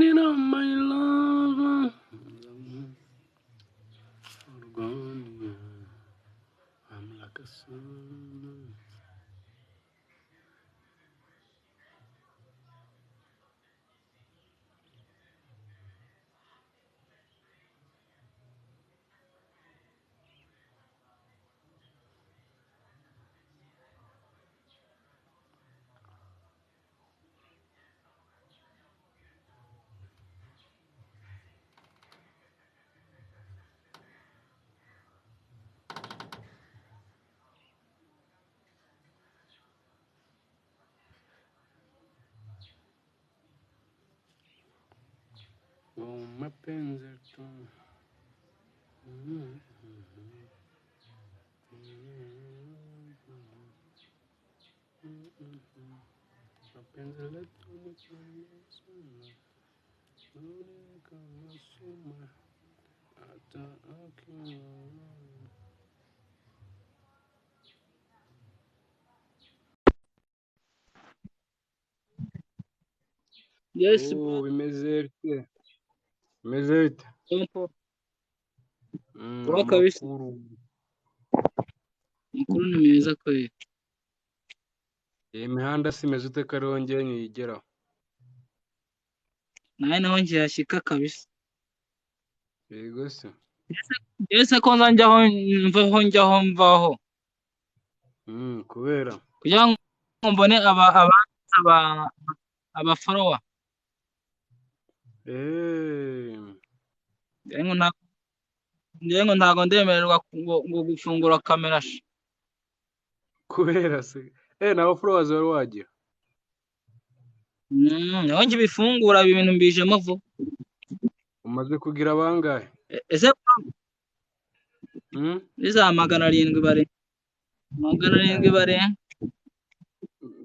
Nina my love. I'm like a sun. Oh, mapenzi tu. Mapenzi letu ni kama suma, hata akiwa. Yes, Oh, bro. bimeze bite? Bimeze bite? Pompo. Kabisa. Amakuru. Amakuru ni meza kweli. Iyi mihanda si imeze ute Karongi nyigeraho? Nawe naho nkihashyika kabisa. Yego se. Ese ko nzajyaho mvaho njyaho mvaho. Kubera. Kugira ngo mbone abaforowa. Ngengo ntago ndemererwa ngo gufungura kamera. Kubera se. Nawe followers wari wagira. Naho nkibifungura ibintu mbijemo vuba. Umaze kugira bangahe? Ese biza 700 bare. 700 bare.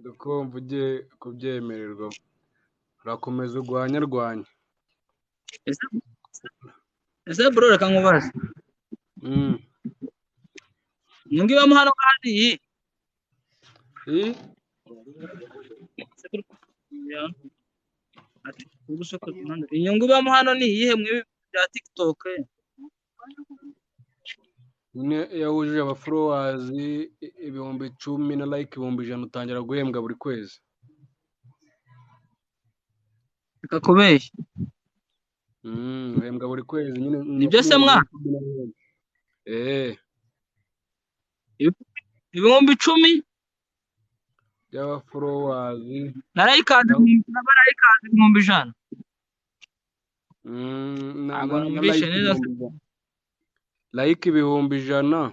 Dukumva ugiye kubyemererwa. Urakomeza urwanya. Ese bro reka nkubaze. Inyungu ibamo hano kandi iyi. Inyungu ibamo hano ni iyihe mwibi bya TikTok? Nyine yawujuje aba followers 10,000 na like 100,000 utangira guhembwa buri kwezi. Bikakubeshya. Uhembwa buri kwezi nyine. Nibyo se mwa? 10,000 y'aba followers. Narayikaze 1,000. Ntabwo numvise neza. Like 100,000.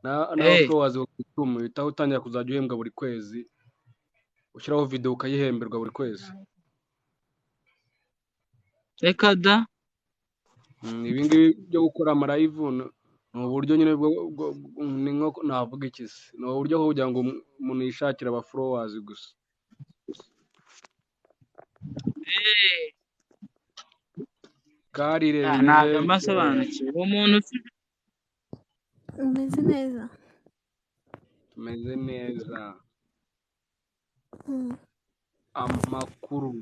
Na followers 10,000 bitaho utangira kuzajya uhembwa buri kwezi. Ushyiraho video ukayihemberwa buri kwezi. Reka da. Ibi ngibi byo gukora ama live ni uburyo nyine ni nko navuga iki se, ni uburyo kugira ngo umuntu yishakira aba followers gusa. Karire ntabwo mbasobanukiwe umuntu umeze neza. Tumeze neza. Amakuru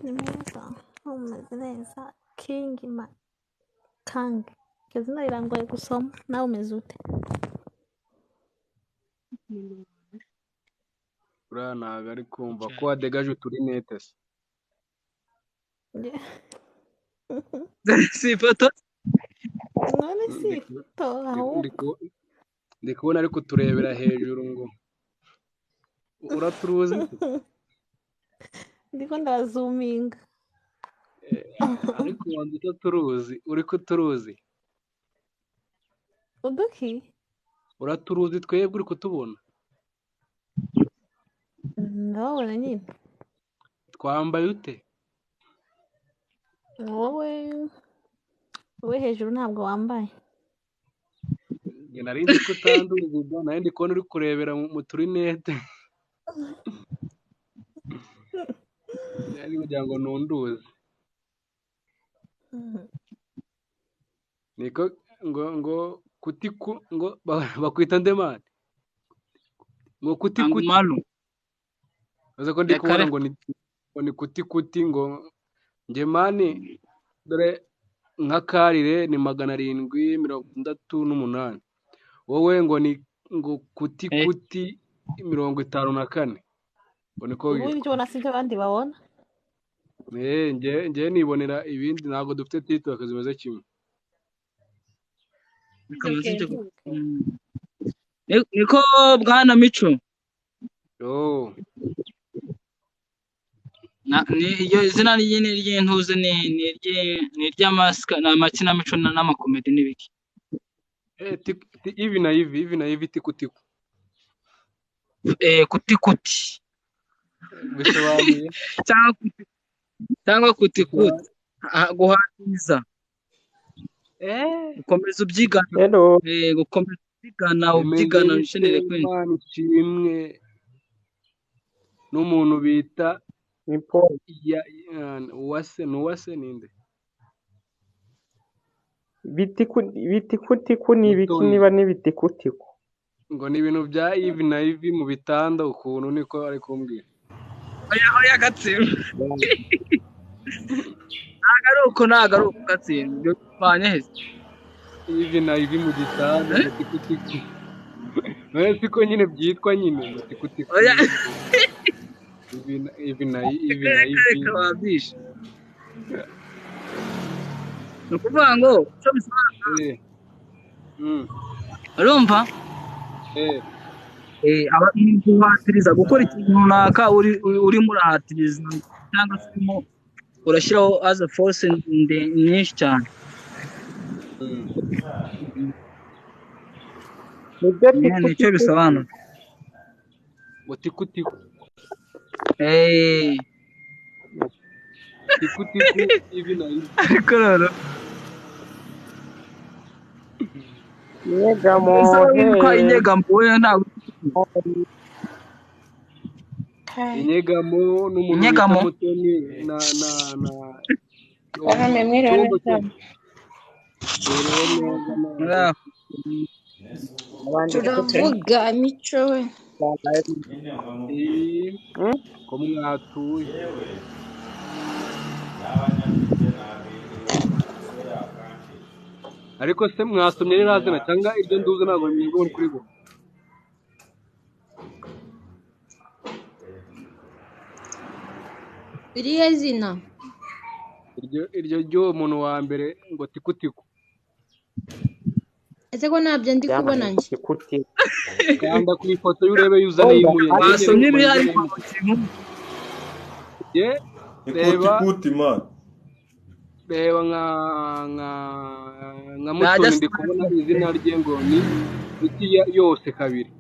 Ni meza. Umeze neza. Kang. Izina rirangoye gusoma. Nawe umeze ute? uriya ntabwo ari kumva ko wadegaje uturinete se. si ifoto. None si ifoto ahubwo. Ndi kubona ari kuturebera hejuru ngo uraturuzi. Ndiko ndazuminga. Ariko wanze utaturuzi, uri kuturuzi. Uduki? Uraturuzi twebwe uri kutubona. Ndabona nyine. Twambaye ute? Wowe hejuru ntabwo wambaye. Njye nari nzi ko utanduza, nawe ndi kubona uri kurebera mu turinete. Yari kugira ngo nunduze. Niko ngo kutiku ngo bakwita ndemane. Ngo kutiku. Malu. Uza ko ndi kubona ngo ni kuti ngo njye mani dore nka karire ni 768, wowe ngo ni ngo kuti 54, ngo niko ubu witwa. ibyo ubona si byo abandi babona. njye nibonera ibindi, ntabwo dufite TikTok zimeze kimwe. niko bwana Mico. Iyo izina ry'intuze ni iry'amasika n'amakinamico n'amakomedi n'ibiki. Ivi na ivi tikutiku. Kuti bisobanuye cyangwa kuti guhatiza, gukomeza ubyigana, gukomeza ubyigana ushenere kimwe n'umuntu bita uwase ninde bitikutiku ni ibiki niba n'ibitikutiku? ngo ni ibintu bya ivi na ivi mu bitanda ukuntu, niko ari kumbwira. oya gatsinda ntago ari uko gatsinda byo bipanye hese. Ivi na ivi mu gitanda bitikutiku, nawe siko nyine byitwa nyine bitikutiku. oya ivi na ivi wabisha ni ukuvuga ngo icyo bisobanura urumva guhatiriza gukora ikintu runaka urimo urahatiriza cyangwa se urimo urashyiraho as a force nyinshi cyane. Nicyo bisobanura tikutiku. tikutiku ivi na ivi. ariko rero inyegamo we ntabwo inyegamo n'umuntu wita Mutoni turavuga Mico we ko mwatuye. ariko se mwasomye ririya zina cyangwa iryo nduzi ntabwo bimeze kuri bo? irihe zina? iryo ry'uwo muntu wa mbere ngo tikutiku. ese ko ntabyo ndi kubona njye? kanda ku ifoto y'urebe yuzane yimuye. wasomye ibihari reba nka Mutoni ndi kubona izina rye ngo ni inshuti yose kabiri,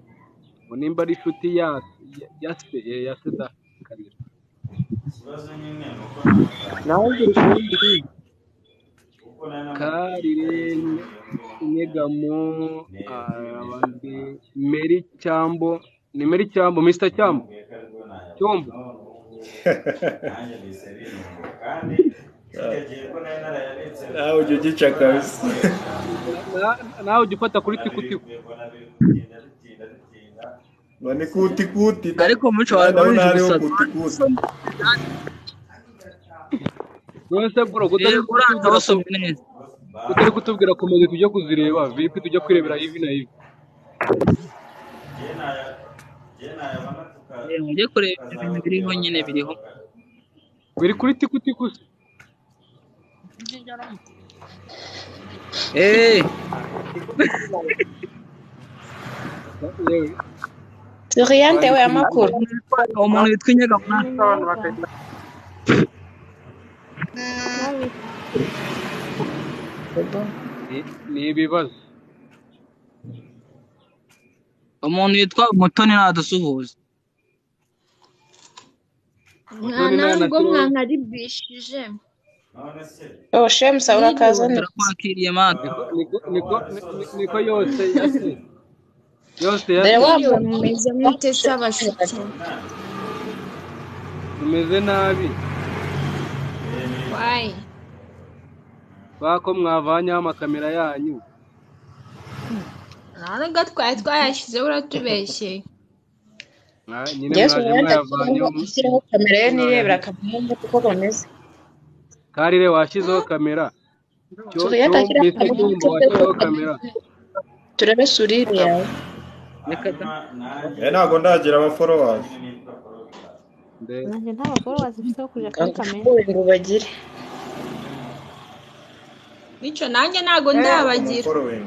ngo nimba ari inshuti yase da kabiri. karire inyegamo abandi Meri Cyambo, ni Meri Cyambo, Mr Cyambo Cyombo. nawe ujya ugica kabisa, nawe ujya ufata kuri tikutiku. ni kuti ariko Mico wabanje gusaba wese bro utari kutubwira komeze tujye kuzireba vipi, tujye kwirebera ivi na ivi. mujye kureba ibintu biriho nyine biriho biri kuri tikutiku. Turiyante we amakuru umuntu witwa inyegamo ni ibibazo. umuntu witwa Mutoni nadusuhuza. ntabwo mwankaribishije. shemusa urakaza neza. turakwakiriye mate. niko yose mumeze mute s'abashyitsi? tumeze nabi wayi bako mwavanyeho amakamera yanyu. ntabwo twari twayashyizeho uratubeshye. nyine Yesu mwaje yanda mwayavanyeho ashyiraho kamera ye nirebera mwayahishe. akamenya uko bameze. Karire washyizeho kamera. Suriyata ashyira Mr. Cyombo washyizeho kamera. turebe surire yawe. reka da ntabwo ndagira aba followers. nanjye nta followers mfite wo kujya kuri kamera. Kangufuwe ngo bagire. Mico nanjye ntago ndabagira. Following.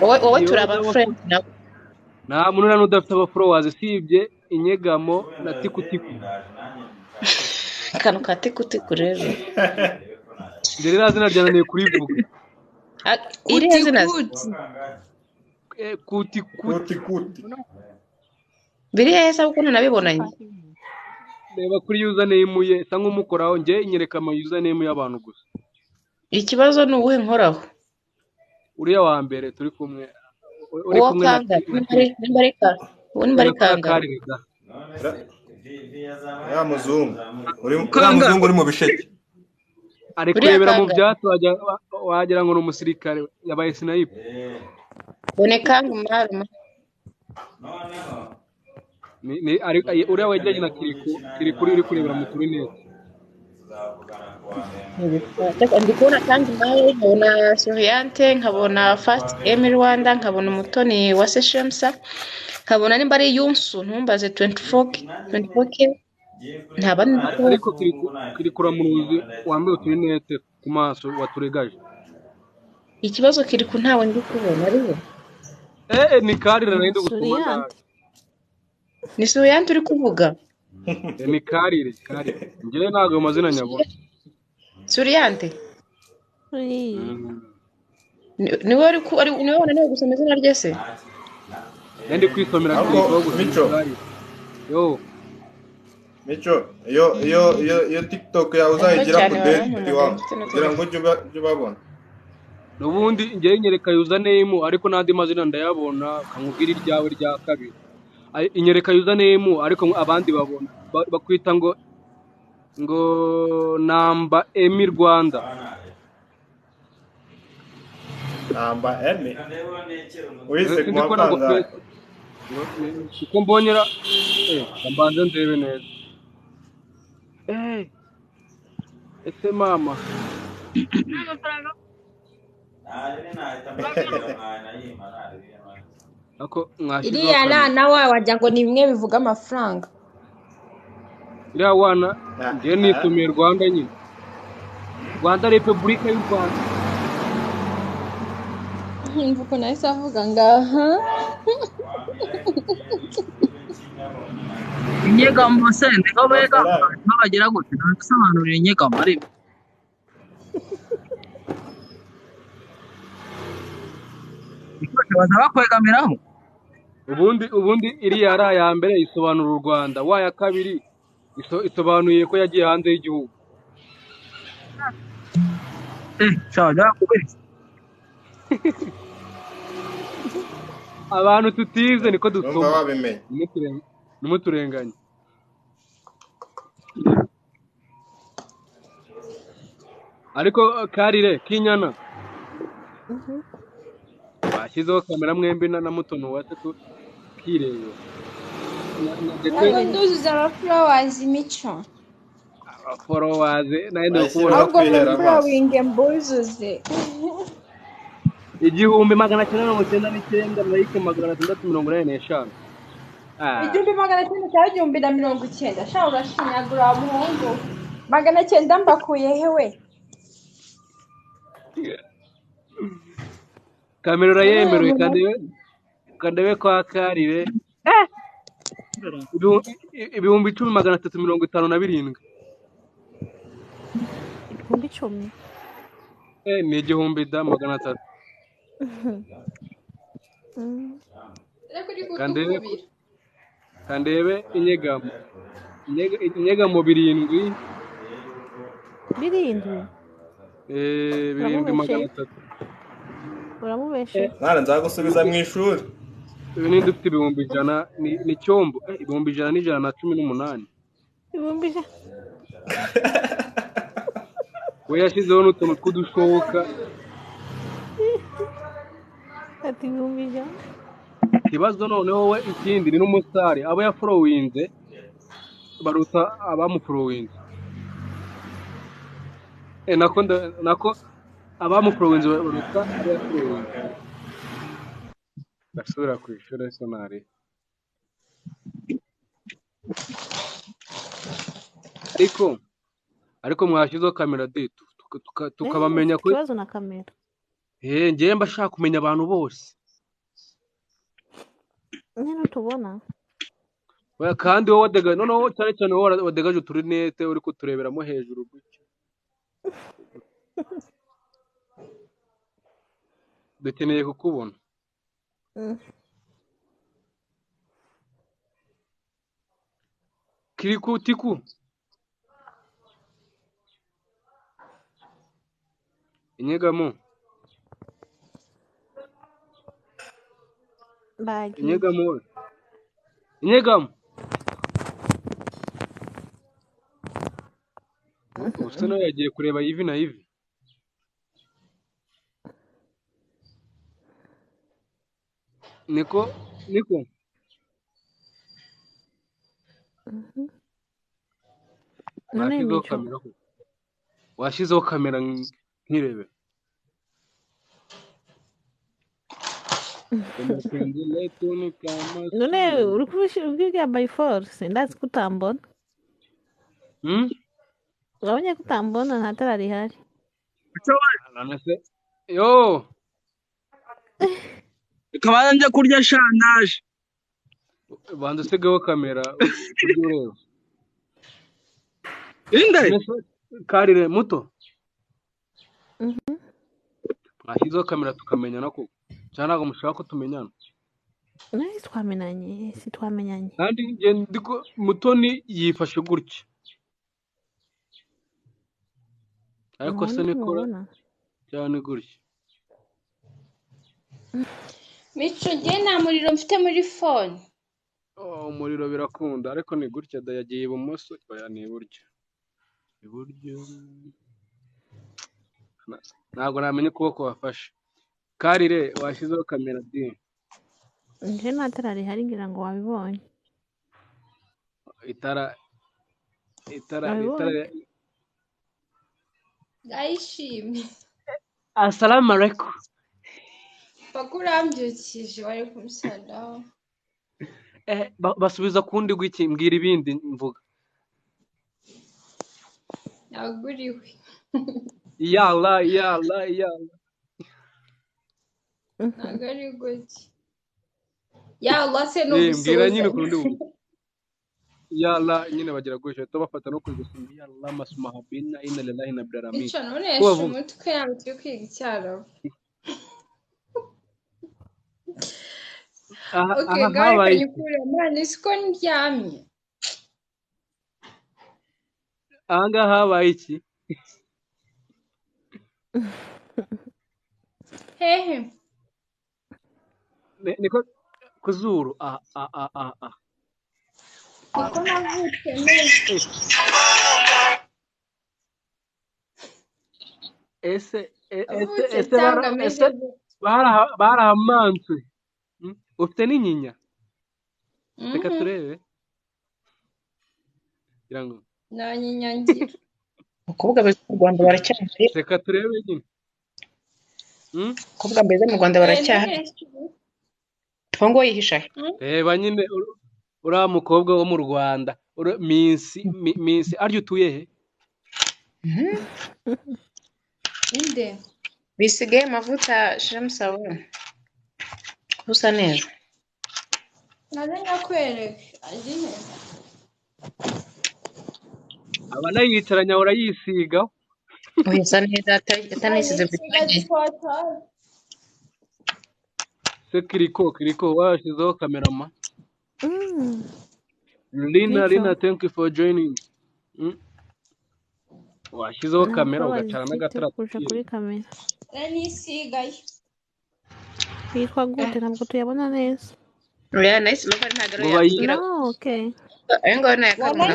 Wowe Iyo turaba udafite- friend nabo. nta muntu nari udafite aba followers usibye inyegamo na tikutiku. Kano ka tikutiku rero. Rero zina ryananiye kurivuga. Iriya zina Kuti. Kuti. biri heza kuko ntanabibonanye. Reba kuri username ye isa nk'umukoraho njye inyereka ama username y'abantu gusa. Ikibazo ni uwuhe nkoraho? Uriya wa mbere turi kumwe. Uwo kanga nimba ari kanga. Ya muzungu. Uriya muzungu uri mu bisheke. Ari kurebera mu byatsi wagira ngo ni umusirikare yabaye sniper. Bonekanga umaruma. Uriya wegeranye na kirikuri uri kurebera mu kuri neza. Ndi kubona kandi nawe nkabona Suriyante, nkabona Fast M Rwanda, nkabona Umutoni wa Seshemsa, nkabona nimba ari Yunsu ntumbaze 24K. Ariko kirikura mu ruzi wambaye uturinete ku maso waturegaje. Ikibazo kiri ku ntawe ndi kubona ariwe. Ni Karire nari ndugusoma. Ni Suriyante uri kuvuga? Ni Karire. Njyewe ntabwo amazina nyabona. Suriyante? Niwe wananiwe gusoma izina rye se? Ndi kwisomera Mico, iyo TikTok yawe uzayigira update wangu. Kugira ngo ujye ubabona. Nubundi njyewe nyereka username ariko n'andi mazina ndayabona kankubwira iryawe rya kabiri. Inyereka username ariko abandi babona bakwita ngo namba Emi Rwanda. Namba Emi. Uyise kumapanga. Uko mbonyera mbanze ndebe neza. Ese mama. Iriya nawe wajya ngo ni bimwe bivuga amafaranga. Iriya wana njye nisomeye Rwanda nyine. Rwanda Repubulika y'u Rwanda. Mvuko nahise avuga ngaha. inyegamo se ndiko bega bagira gute ntasobanurira inyegamo ari baza bakwegamiraho. Ubundi iriya ari aya mbere isobanura u Rwanda, waya kabiri isobanuye ko yagiye hanze y'igihugu. Abantu tutize niko dusoma. Nimuturenganye. Ariko Karire Kinyana bashyizeho kamera mwembi na Mutoni wase tukireba. Ntabwo nduzuza abaflowers Mico. Followers naende kubona ahubwo following mbuzuze 1999 like 685. 1990 sha urashinyagura muhungu 900 mbakuye hewe. Kamera yemerewe kandewe kwa Karire ibihumbi 10,357. Ibihumbi 10? Ni igihumbi da 300. Kandebe inyegamo 7. 7? 7,300. Uramubeshe? Nara nzagusubiza mu ishuri. Ibi ni dufite ibihumbi 100 ni Cyombo ibihumbi 118. Ibihumbi 100. We yashyizeho n'utuntu tw'udushoboka. Ati ibihumbi 100. ikibazo noneho we ikindi ni n'umusitari abo yaforowinze baruta abamuforowinze nako abamuforowinze baruta abo yaforowinze gasubira ku ishuri sonari ariko mwashyizeho kamera de tukabamenya ko ikibazo na kamera ngewe mba ashaka kumenya abantu bose nyine tubona kandi wowe noneho cyane cyane wowe wadegaje uturinete uri kutureberamo hejuru gutya dukeneye kukubona tiku inyegamo inyegamo usa nawe yagiye kureba ivi na ivi niko washyizeho kamera nkirebe none uri kubwira by force ndazi ko utambona urabonye ko utambona nta tara rihari yo kabanza njya kurya shandaje banza usigeho kamera ureba inde karire muto mwashyizeho kamera tukamenyana ko cyane ntabwo mushaka ko tumenyana twamenyanye kandi ndiko mutoni yifashe gutya ariko se nikora cyane gutya Mico njye nta muriro mfite muri phone umuriro birakunda ariko ni gutya yagiye ibumoso oya ni iburyo ntabwo namenye ukuboko wafashe karire washyizeho kamera de nje nta tara rihari ngira ngo wabibonye itara ndayishimye assalamu alaikum bakurambyukije wari kumusadaho basubiza kundi gwiki mbwira ibindi mvuga naguriwe yalla ntabwo ari gutya yalla se no mbwira nyine kundi yalla nyine bagira gutya bafata no kwigusimba yalla masmahabina inna lillahi na birarami Mico none yeshe umutwe yawe turi kwiga icyaro okay guys kanyukura mani siko ndyamye anga habaye iki hehe niko kuzuru niko navutse neza ese barahamanzwe ufite n'inyinya reka turebe kugira ngo nta nyinya ngira abakobwa beza mu Rwanda baracyahari reka turebe nyine abakobwa beza mu Rwanda baracyahari ngo yihisha reba nyine uriya mukobwa wo mu Rwanda minsi aryo utuye he inde bisigaye amavuta shamusabo usa neza naze nyakwereka azi neza abana yicaranya urayisiga uhisa neza atanisize se kiriko washyizeho kamerama Lina thank you for joining washyizeho kamera ugacara n'agatara kuri kamera nisigaye yitwa gute ntabwo tuyabona neza oya nice mama ntagaro yakira okay ngo nayakamera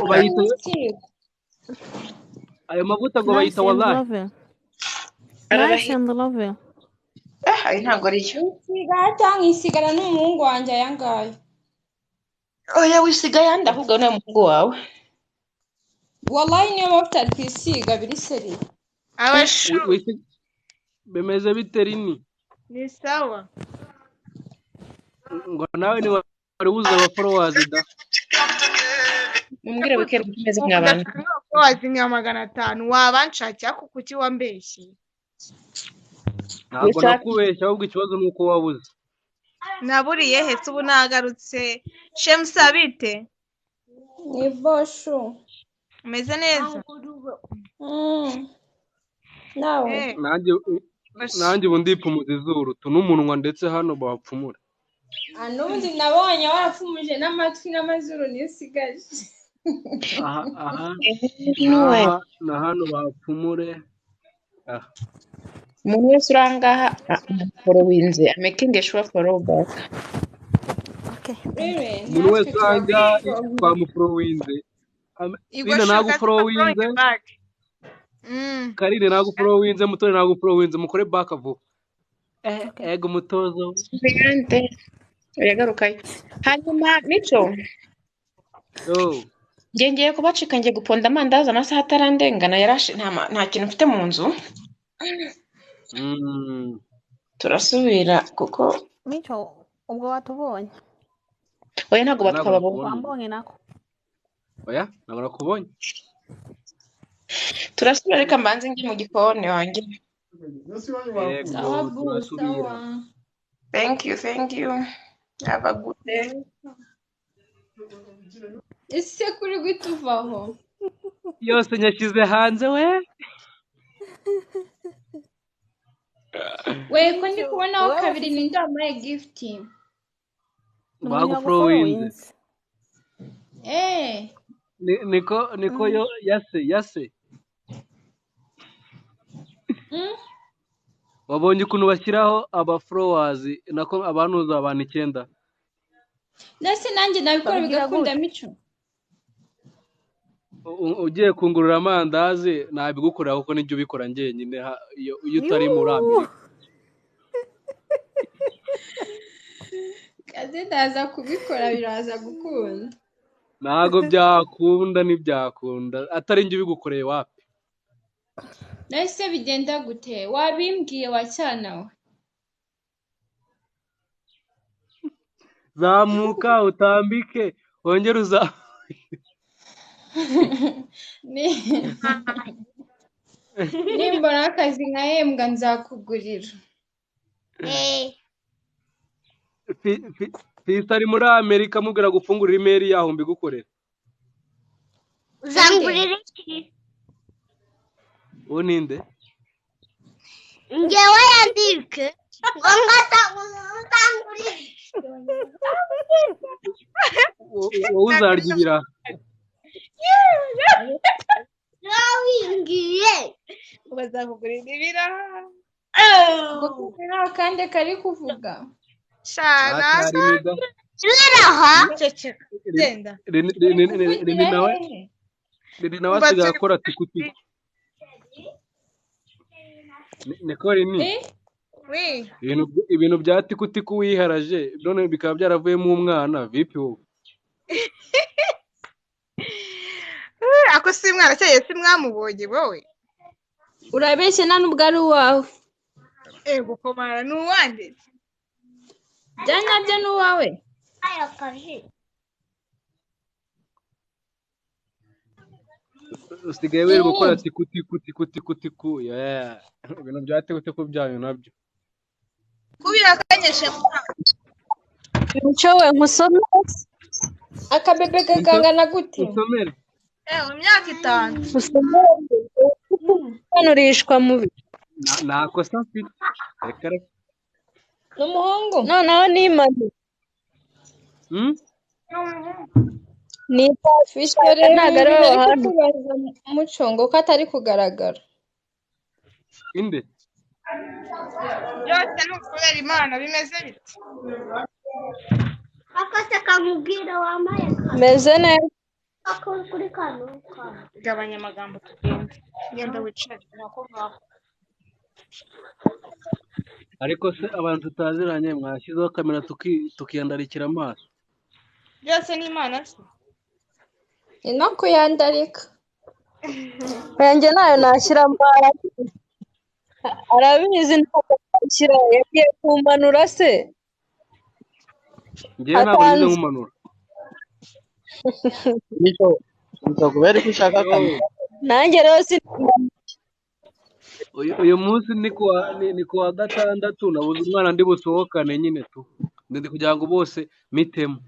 ayo mavuta ngo bayita wallahi nice and lovely Ayi ntabwo ari cyo. Isigara cyangwa isigara n'umuhungu wanjye aya ngaya. Oya wisiga yandi ahubwo ni umuhungu wawe. Wallahi niyo mpamvu tutari kwisiga biri seri. Abashu bimeze bite rini? ni sawa. Ngo nawe ni wari wuzuye abafollowers da. Mumbwire weekend imeze nk'abantu. Wazi nka 500 wabanshakira ko kuki wambeshyi. Ntabwo nakubeshya ahubwo ikibazo nuko wabuze. Naburiye hetse ubu nagarutse. Shemsa bite? Ni boshu. Umeze neza? Nawe. Nanjye ubu ndipfumuza izuru n'umunwa ndetse hano bapfumura. Anundi nabonye warapfumuje n'amatwi n'amazuru nisigaje. Aha na hano bapfumure. Umuntu wese urangaha followinze making sure follow back. Umuntu wese uranga twamufollowinze. Ina nagufollowinze. Karine nagufollowinze, Mutoni nagufollowinze, mukore back vuba. Ego mutozo. Bigante. Yagarukaye. Hanyuma Mico. Ngengeye kubacika ngiye guponda amandazi amasaha atarandengana yarashe nta kintu mfite mu nzu. Turasubira kuko Mico ubwo watubonye. Oya ntago batwababo. Wambonye nako. Oya ntabwo nakubonye. Turasubira reka mbanze ngi mu gikoni wanjye. Sawa. Thank you. Have a good day. Ese kuri gwituvaho. Yose nyashyize hanze we. We ko ndi kubonaho kabiri ni ndamaye gift. Bagufollowinze. Niko yo yase. Wabonye ukuntu bashyiraho followers nako abantuza abantu 9. Nase nanjye nabikora bigakunda Mico. Ugiye kungurura amandazi nabigukorera kuko nijye ubikora njyenyine iyo utari muri Amerika. Kaze ndaza kubikora biraza gukunda. Ntago byakunda ntibyakunda atari njye ubigukoreye wapi. Nase bigenda gute wabimbwiye wacyanawe. Zamuka utambike wongere uza. Nimbona akazi nkahembwa nzakugurira. Fisa ari muri Amerika mubwira gufungura email yaho mbigukorera. Uzangurira iki? Uninde? Ngewe yandike. Ngongata uzangurira. Uzarya ibira. Nawingiye. Bazakugurira ibira. Gukora kandi kari kuvuga. Shana. Ibiraha. Ceceka. Genda. Rini nawe asigaye akora tikuti. Niko Rini. Ibintu bya tikuti wiharaje none bikaba byaravuyemo umwana vipi wowe? Ako si mwana cyeye si mwamubonye wowe. Urabeshye nta nubwo ari uwawe. Gukomara ni uwande. Byanyabyo ni uwawe. Aya kaje. Usigaye wiri gukora tikuti. Ibintu bya tikuti byanyu nabyo. Kubira kanyeshe Mico we nkusome. Akabebe kangana gute? Usomere. mu myaka 5. Usome. Kanurishwa mubi. Nakosa mfite. Reka. N'umuhungu. Noneho nimanye. Ni fishore nagara hano kubaza mucongo ko atari kugaragara. Inde. Byose ni ukubera Imana bimeze bite? Akase kamubwira wamaye. Meze neza. Ako kuri kano. Gabanya amagambo tugenda. Genda wicare nako ngako. ariko se abantu tutaziranye mwashyizeho kamera tukiyandarikira amaso byose ni Imana se. ni no kuyandarika yanjye nayo nashyiramo arabizi ntabwo ashyira yagiye kumanura se ngewe ntabwo ngize nkumanura Mico kubera ko ushaka kamera nanjye rero si uyu munsi ni kuwa gatandatu nabuze umwana ndi busohokane nyine tu ndi kugira ngo bose mitemo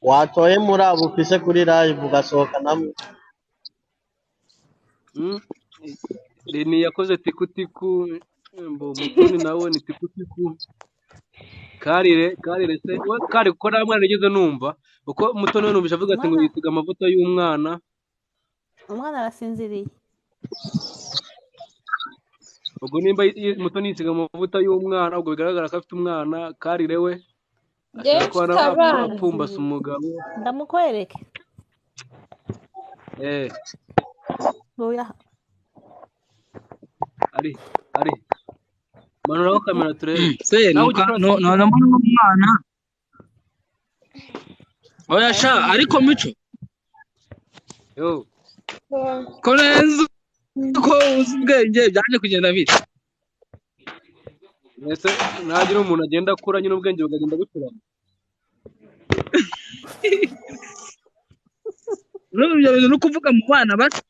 watoye muri abo ufise kuri live ugasohoka namwe Rini yakoze tikutiku mbo mutoni nawe ni tikutiku karire se we kari ko nta mwana nigeze numva uko mutoni we numvise avuga ati ngo yisiga amavuta y'umwana arasinziriye ubwo nimba mutoni yisiga amavuta y'umwana ubwo bigaragara ko afite umwana karire we ashaka ko apfumbase umugabo ndamukwereke oya ari manuraho kamera turebe none umwana oya sha ariko Mico yo ko neza ko uzi ubwenge byaje kugenda bite mbese nagira umuntu agenda akura nyine ubwenge bukagenda bucurama ibyo bintu no kuvuga mu bana bato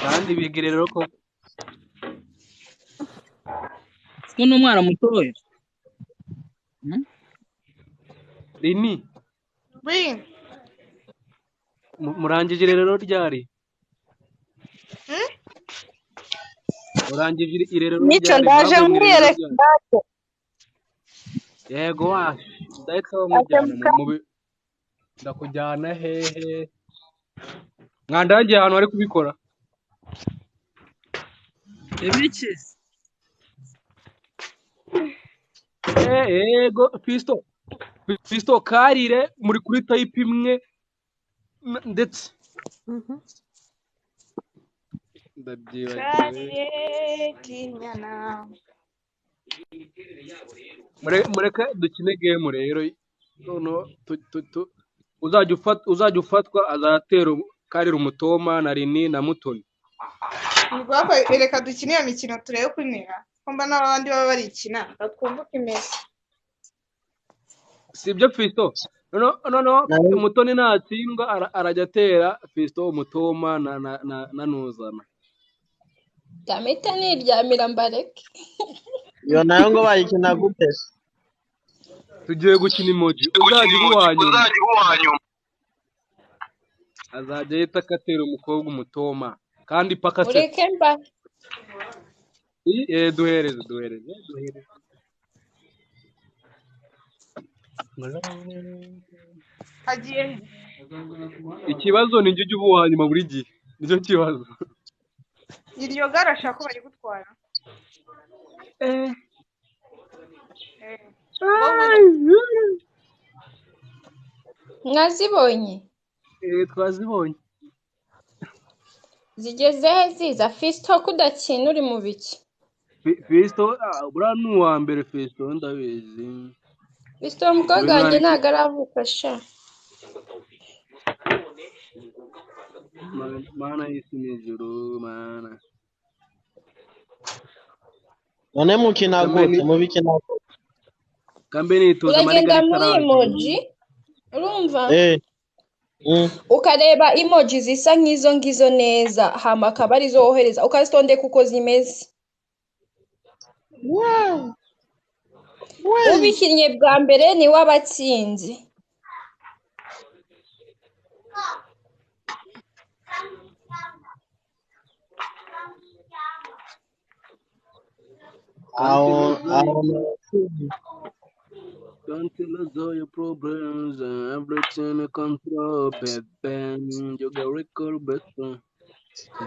kandi bigire rero ko ni umwana mutoya Rini murangije rero ryari urangije irero Mico ndaje mwiyereka yego washi ndahita bamujyana ndakujyana hehe mwandangiye ahantu bari kubikora ibiki yego Fisto karire muri kuri type imwe ndetse mureke dukine game rero uzajya ufatwa azatera karira umutoma na Rini na Mutoni reka dukine iyo mikino turebe uko imera kumva n'abandi baba barikina twumva uko imeze sibyo Fisto no Mutoni natsindwa arajya atera Fisto umutoma na Nuzana Damita niryamira mbareke iyo nayo ngo bayikina gute tugiye gukina emoji uzajya uwanyuma azajya yita akatera umukobwa umutoma kandi paka se ureke mba duhereze agiye ikibazo ni njye ujya uba uwanyuma buri gihe nicyo kibazo iryo gara ashaka ko bari gutwara mwazibonye twazibonye zigeze he ziza Fisto kudakina uri mu biki Fisto buriya ni uwa mbere Fisto ndabizi Fisto umukobwa wanjye ntabwo aravuka sha mana y'isi n'ijuru mana none mukina gute mubikina gute kambe nitoza uragenda muri emoji urumva ukareba emoji zisa nk'izo ngizo neza hama akaba arizo wohereza ukazitondeka uko zimeze ubikinnye bwa mbere ni w'abatsinzi Don't tell us all your problems and everything you control, baby. You got record better.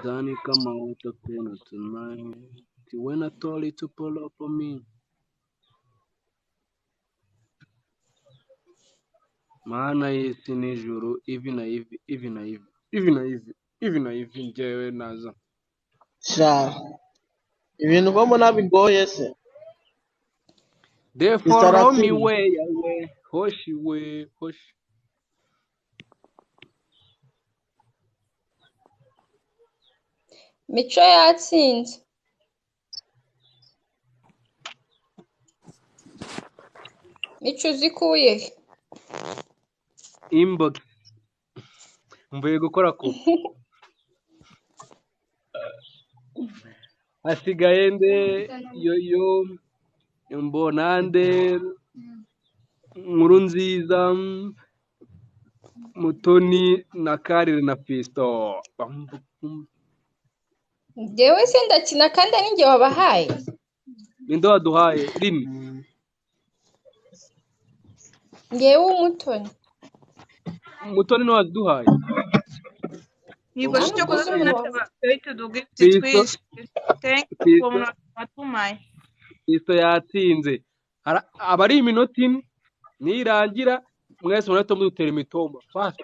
Danny, come out of corner tonight. When I told you to pull up on me. Mana y'isi n'ijuru ivi na ivi njyewe naza sha ibintu ko mbona bigoye se. They follow me way away. Hoshi way, hoshi. Mico yatsinze. Mico uzikuye. Inbox. Mvuye gukora ko. Asigaye nde yo mbonande nkuru nziza Mutoni na Karire na Fisto. Ngewe se ndakina kandi ari njye wabahaye. Ninde waduhaye rimwe? Ngewe Umutoni. Mutoni no waduhaye. Yego cyo kuza nataba to give the quiz. Thank you for matumai. Fisto yatsinze. Abari iminota imwe nirangira mwese murato mudutera imitomba. Fast.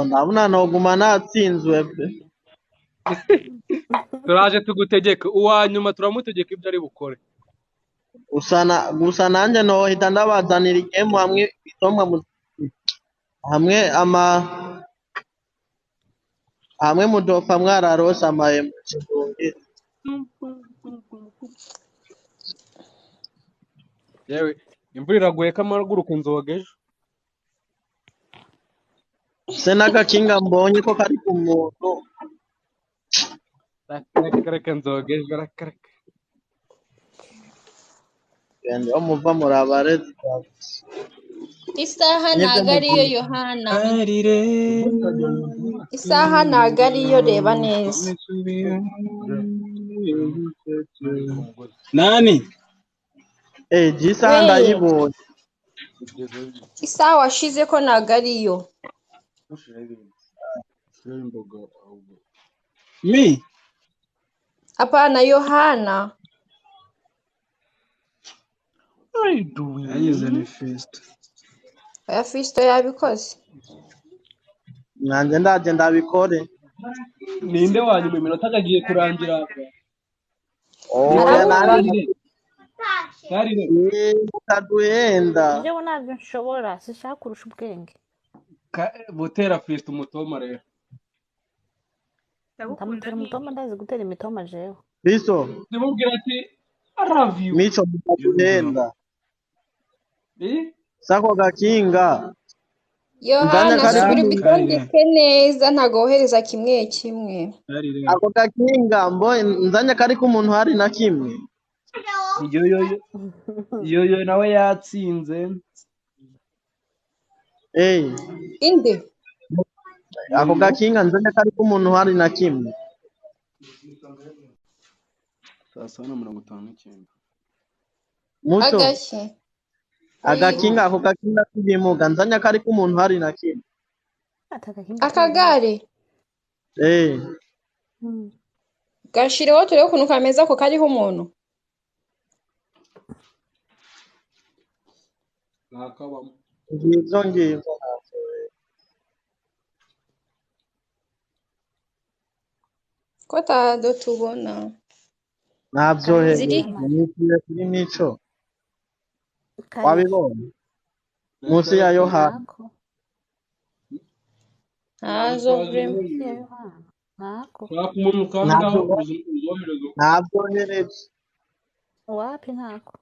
Nabona noguma natsinzwe pe. Turaje tugutegeka uwanyuma turamutegeka ibyo ari bukore. Gusa nanjye nohita ndabazanira igemu hamwe itomwa hamwe mudofa mwararose amahemu kidungi. Yewe imvura iraguye kamaguruka inzoga ejo. Se n'agakinga mbonye ko kari ku muntu. Reka nzoga ejo rakareka. Genda muva muri abarezi. Isaha ntago ariyo Yohana. Isaha ntago ariyo reba neza. Nani? Jisa ndayibonye. Isaha washize ko ntago ariyo. Mi? Hapana Yohana. What are you doing? Yayize ni Fisto. Oya Fisto yabikoze. Nanjye ndaje ndabikore. Ninde wanyuma iminota akagiye kurangira? Karire. Kaduhenda. Njyewe ntabyo nshobora sishaka kurusha ubwenge. Butera Fisto umutoma rero. Ndamutera umutoma ndazi gutera imitoma jewe. Fisto. Ndimubwira ati I love you. Mico kaduhenda. Sako gakinga. Yohana suri bitondeke neza ntago wohereza kimwe kimwe. Ako gakinga nzanya kari ku muntu hari na kimwe. Yo nawe yatsinze. Inde. Ako gakinga nzanya kari ku muntu hari na kimwe. Sasa 59. Muco. Agashi. Agakinga ako gakinga kigimuga nzanya kari ku muntu hari na kimwe. Akagare. Gashireho turebe ukuntu kameza ko kariho umuntu. Nakabamo. Ngizo. Ko tado tubona. Nabyohe kuri Mico. Wabibonye? Munsi ya Yohana. Hazo vrema ya Yohana. Ntako. Nabyohereje. Wapi ntako?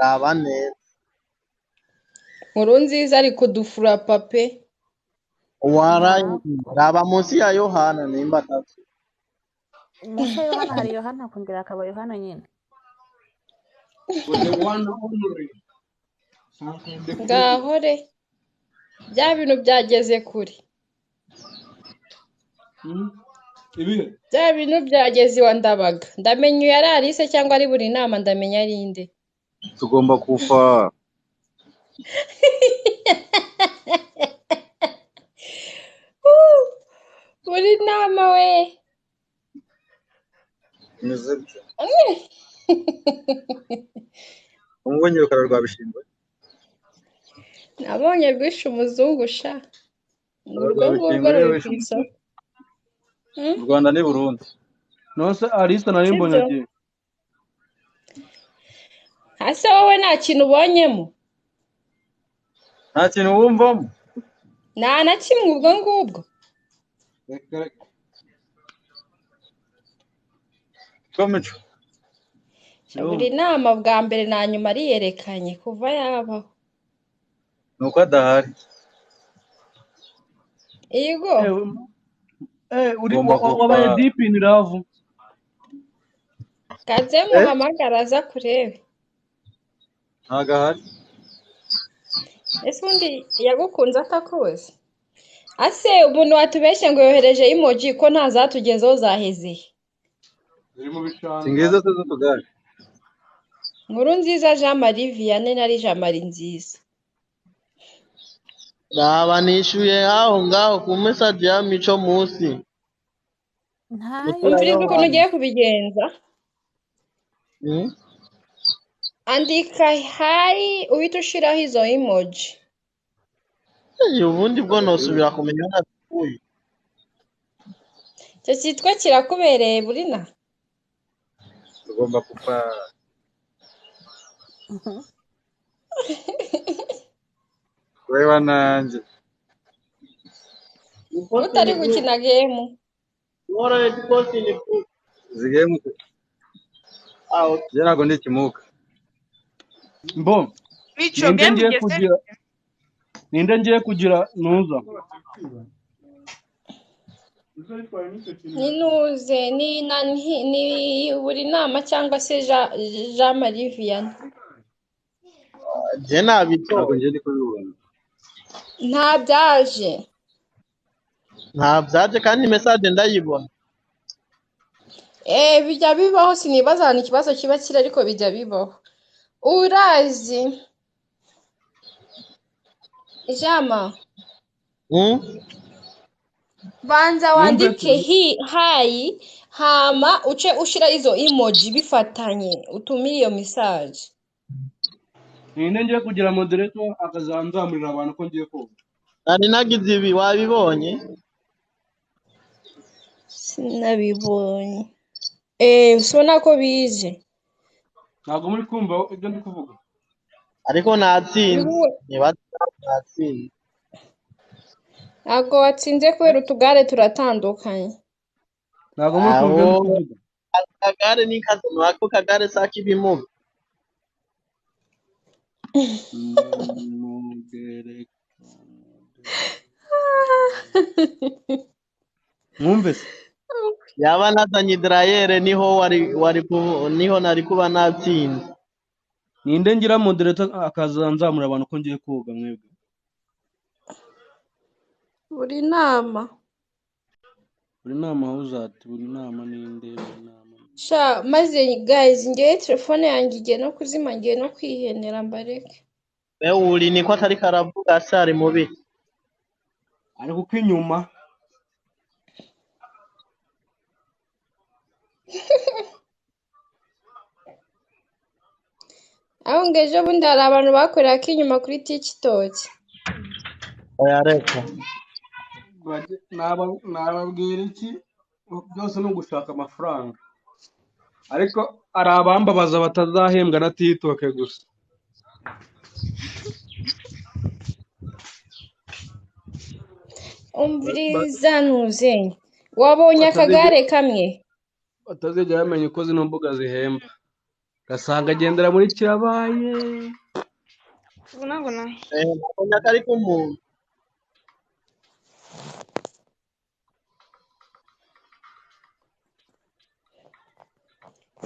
Raba neza. Nkuru nziza ari kudufura pape. Raba munsi ya Yohana nimba atatu. Munsi ya Yohana hari Yohana kongera akaba Yohana nyine. Ngahore. Bya bintu byageze kuri. Bya bintu byageze iwa Ndabaga. Ndamenya yari Alice cyangwa ari buri nama ndamenya ari inde. Tugomba kufa. Buri nama we. Nizibyo. Umubonye rukara rwa bishingwe. Nabonye rwishe umuzungu sha. Urwo ruri ku isoko. u Rwanda ni Burundi. nose Alice nari mbonye sibyo agiye. ase wowe nta kintu ubonyemo Nta kintu wumvamo. nta na kimwe ubwo ngubwo Mico. buri nama bwa mbere na nyuma ariyerekanye kuva yabaho Nuko adahari. yego Uri wabaye deep in love. kaze muhamagara aza kurebe Ntago ahari. ese undi yagukunze atakuzi ase umuntu watubeshye ngo yohereje emoji ko ntazatugezeho zaheze Ziri mu bishanga. Singizo se z'utugare. nkuru nziza Jean Marie Vianney nari Jean Marie nziza Raba nishyuye ngaho ku message ya Mico munsi. umviriza ukuntu ugiye kubigenza andika hayi uhita ushiraho izo emoji ubundi bwo nosubira kumenya natuye. icyo cyitwa kirakubereye burina Tugomba kupa. Wewe nanjye. utari gukina game Wora ikosi ni ku. Zigemu. Jana ngo ndikimuka. Mbo. Mico game igeze Ninde ngiye kugira nuza. ninuze ni buri nama cyangwa se Jean Marie Vianney Je nabito. Ntabwo ngiye kubibona. nta byaje Nta byaje kandi message ndayibona. bijya bibaho sinibaza ni ikibazo kiba kiri ariko bijya bibaho urazi Jama banza wandike hayi hama uce ushira izo emoji bifatanye utumire iyo message Ninde ngiye kugira moderator akazanzamurira abantu ko ngiye koga. Nari nagize ibi wabibonye? Sinabibonye usona ko bije Ntabwo muri kumva ibyo ndi kuvuga. Ariko natsinze. Natsinze. ntabwo watsinze kubera utugare turatandukanye Ntabwo muri kumva ibyo ndi kuvuga. Kagare ni kadono ako kagare saki bimuga. Mwumve se. Yaba nazanye drayere niho nari kuba natsinze. Ninde ngira moderator akazanzamurira abantu ko ngiye koga mwebwe. buri nama uzati buri nama ninde buri nama. sha maze guys ngiye telefone yanjye igiye no kuzima ngiye no kwihenera mbareke Uri niko atari karavuga sari mubi. Ariko uko inyuma aho ngeje bundi hari abantu bakorera ko inyuma kuri TikTok Oya reka. nababwira iki byose ni ugushaka amafaranga ariko ari abambabaza batazahembwa na TikTok gusa. umviriza ntuzenye wabonye akagare kamwe batazigera bamenya uko zino mbuga zihemba gasanga agendera muri kirabaye Bunaguna. Nabonye kari kumuntu.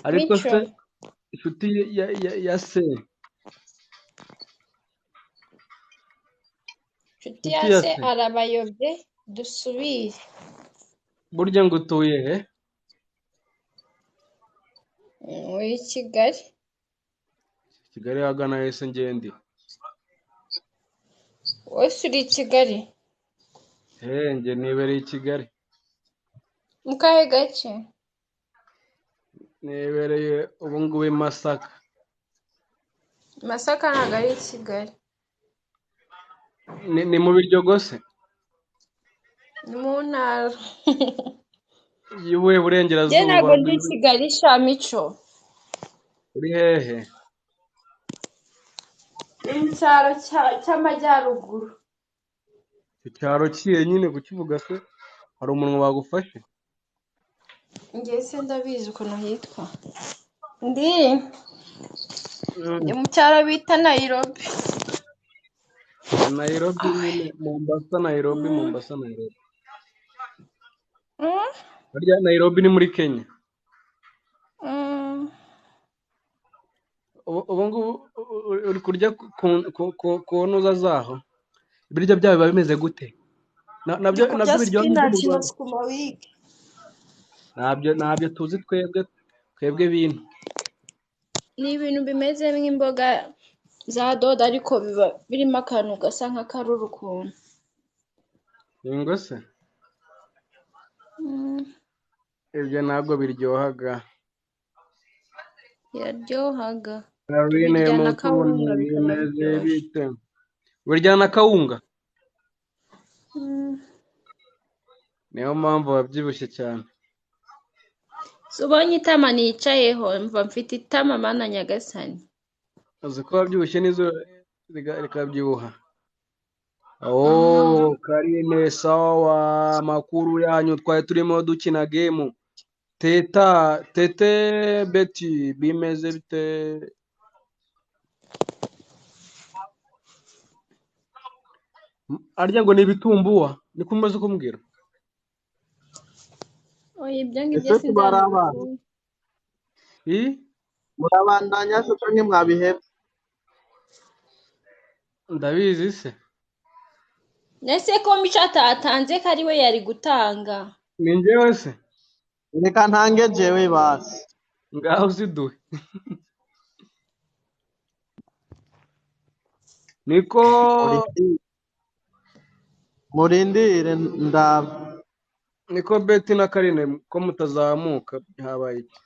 ariko se inshuti ya se inshuti ya se arabayobye dusubire burya ngo utuye he muri Kigali Kigali hagana hese ngendi wese uri i Kigali nge nibereye i Kigali mu kahe gace nibereye ubu ngubu i Masaka ntabwo ari i Kigali ni mu Biryogo se ni mu ntara Yuwe Njye burengerazuba ntabwo ndi i Kigali sha Mico. uri hehe? Ni mu cyaro cy'amajyaruguru. Icyaro kiye nyine kukivuga se hari umuntu wagufashe? Njye se ndabizi ukuntu hitwa. Ndi mu cyaro bita Nairobi. Nairobi nyine Mombasa Nairobi. Harya Nairobi ni muri Kenya. Ubu ngubu uri kurya ku ntuza zaho ibiryo byabo biba bimeze gute? Nabyo biryoha mu Rwanda. Ntabyo tuzi twebwe bintu. Ni ibintu bimeze nk'imboga za dodo ariko biba birimo akantu gasa nk'akaruru ukuntu. Ingo se? Ibyo ntabwo biryohaga. Biraryohaga. Karine Biryana kawunga bikaba bimeze biryoshye. bite? Biryana kawunga? Niyo mpamvu wabyibushye cyane. Ubonye itama nicayeho mva mfite itama mana nyagasani. Uzi ko wabyibushye n'izo rikabyibuha. Karine sawa, amakuru yanyu twari turimo dukina game. Tete Betty bimeze bite? Arya ngo ni ibitumbuwa niko umaze kumbwira. Oya ibyo ngibyo sindabizi. Murabandanya se canke mwabihebye? Ndabizi se. Nese ko Mico atatanze ko ari we yari gutanga. Ni njyewe se? Reka ntange jewe basi. Ngaho ziduhe. Niko murindire ndaba. Niko Betty na Karine ko mutazamuka habaye iki?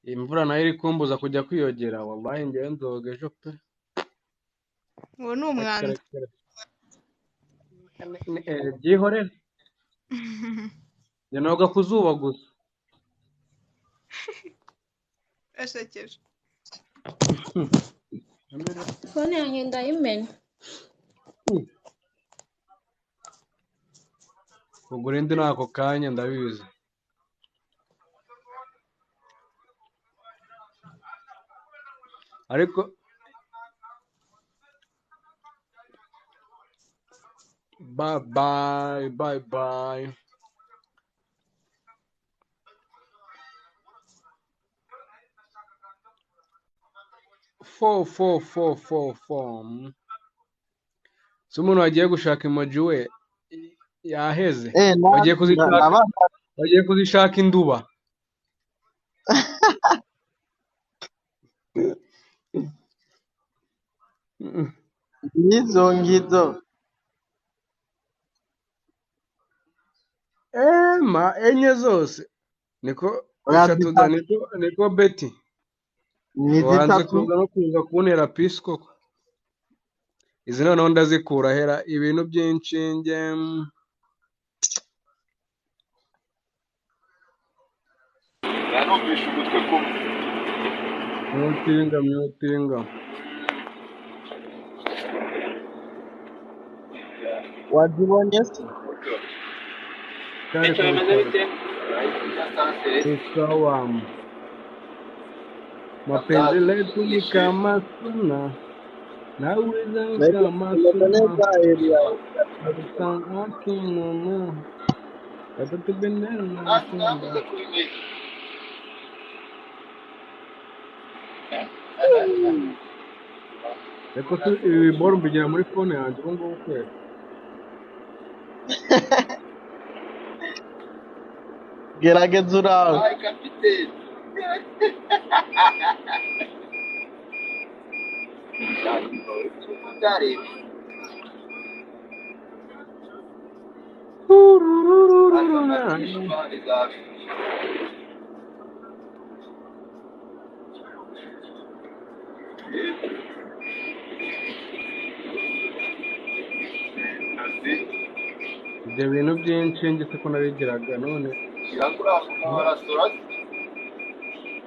Imvura nayo iri kumbuza kujya kwiyogera. Wallahi njyewe nzoga ejo pe. Uwo ni umwanda. Byihorere. Njye noga ku zuba gusa. Asekeje. Fone yanjye ndayimena. Kugura indi n'ako kanya ndabizi. Ariko bye. Four. Si umuntu wagiye gushaka emoji we yaheze. Bagiye kuzishaka induba. Nizo ngizo. Enye zose. Niko eshatu niko Betty. Wanze kuza kuntera pisi koko. Izi noneho ndazikura hera ibintu by'inshinge. Nanumvisha umutwe kumwe. Myutinga. Wazibonye se? Icyo bimeze bite? Sawa. Mapenzi letu ni kama suna. Nauliza kama suna. Nataka kinunu. Nataka benena suna. Eko si ibiboro mbigera muri phone yanjye ubu ngubu kwera. Gerageza urawe. Ay kapiteni. ibyo bintu by'inshinge se ko nabigiraga none Kirakura amarastora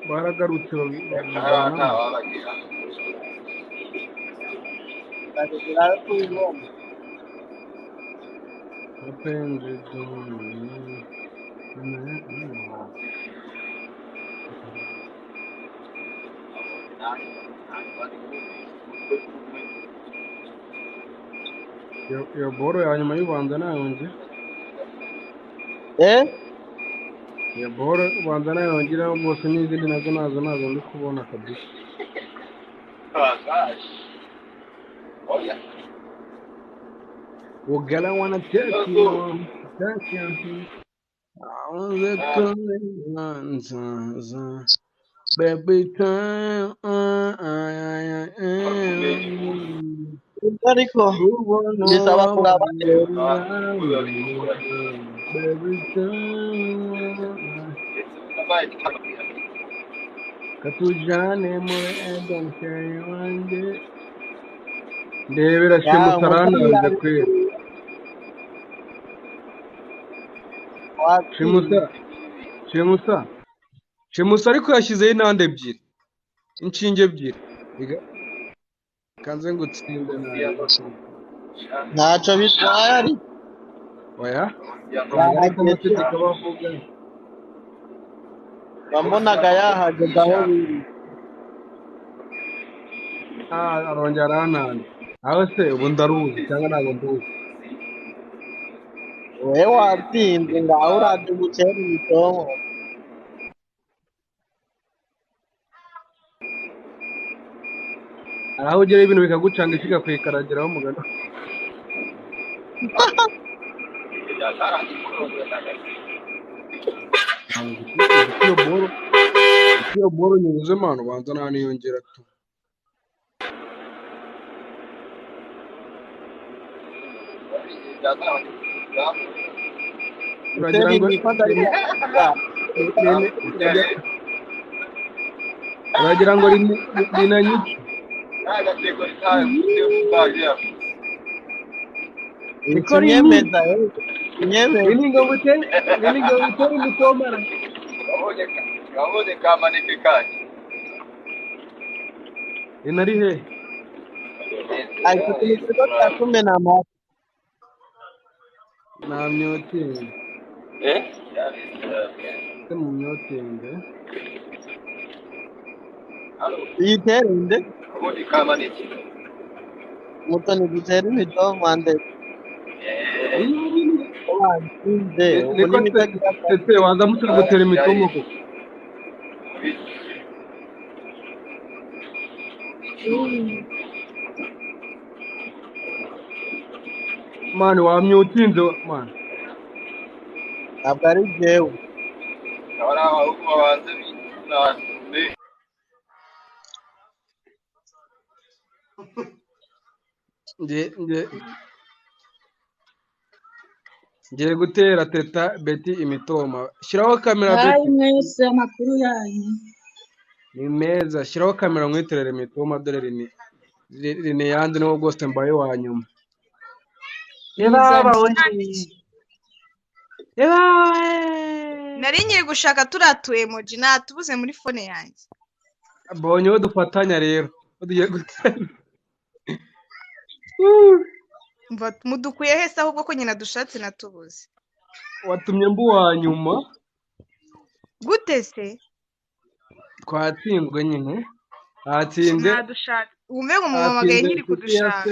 baragarutse hariya nta babivanamo wabagira. Ndagira ko ubibona. mapenzi duni iyo boro ya nyuma y'ubanza nayonge iyo boro ubanza nayongeraho bose n'izindi nazo ndi kubona kabisa Well, girl, I wanna take you home. Take you home. I wanna come baby time. Ariko bisaba kuraba Baby time. Katujane muri adventure wanjye. Ndebera shimusarananze kwera. Shimusa ariko yashyizeho intande ebyiri inshinge ebyiri kanze ngo utsinde ntacyo bitwaye ari oya ariko amategeko bavuga wabonaga yahageze aho biri arongera aranande aho se ubu ndaruzi cyangwa ntabwo nduzi wowe watsinze ngaho uraje gukera imitongo aho ugera ibintu bikagucanga ikiga kwikaragiraho umugano iyo boro nyuze mano banza nta niyongera tu uragira ngo rinanyice inyemeza ininga gutera imitomara Gabone kamanike kanje. inari he ariko ikigo cyakumena amata nta myotenge mu myotenge yiterinde Gabone kamanike. mutoni gutera imitongo ande ese waza mutari gutera imitomo ko mani wamye utinze mani ntabwo ari jewe Abana ahubwo babanze binane. ngiye gutera teta beti imitoma shyiraho kamera beti mwese amakuru yanyu ni meza shyiraho kamera mwiterere imitoma dore rini yanze niwo rwose mbaye wa nyuma nari ngiye gushaka turatuye emoji natubuze muri fone yanjye mbonye uwo dufatanya rero tugiye gutera mudukuye hese ahubwo ko nyina dushatse natubuze watumye mbu wa nyuma gute se twatsinzwe nyine hatsinze nadushatse wumve ngo mumamagaye nkiri kudushaka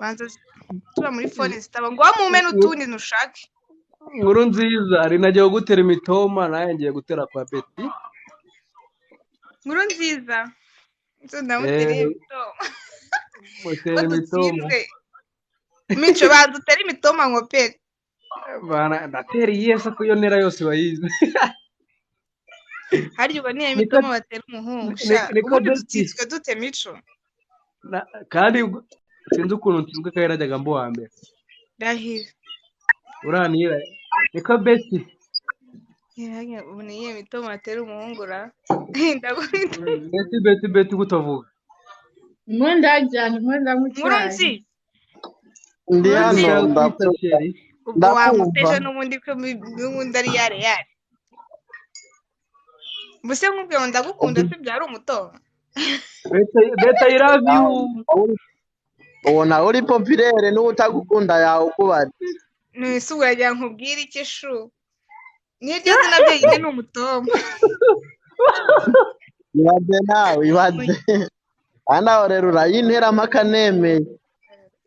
banza tuba muri fone zitaba ngo wamume n'utundi ntushake nkuru nziza rinagiye gutera imitoma naye ngiye gutera kwa beti nkuru nziza ndamutereye imitoma mutera imitoma mico banza utere imitoma ngo pe ndatera iyese ko iyo ntera yose bayizi harya ubwo niyo imitoma batera umuhungu ubundi dutitswe dute mico kandi sinzi ukuntu nsinzwe ko yarajyaga mbu wa mbere rahira uranira niko beti ubu niyo imitoma batera umuhungu ra beti gutavuga Mwenda jana, mwenda mucyari. Murunzi. Ndi hano Ubwo ndakumva. wamuteje n'ubundi ko n'ubundi ari yare. Mbese nkubwiye ngo ndagukunda se byari umutoba. Beta I love you. Uwo nawe uri popirere n'utagukunda yawe ukubari. Nese uragira nkubwire iki shu. Niryo zina byonyine ni umutoba. Ibaze. Ana rero urayintera amakaneme.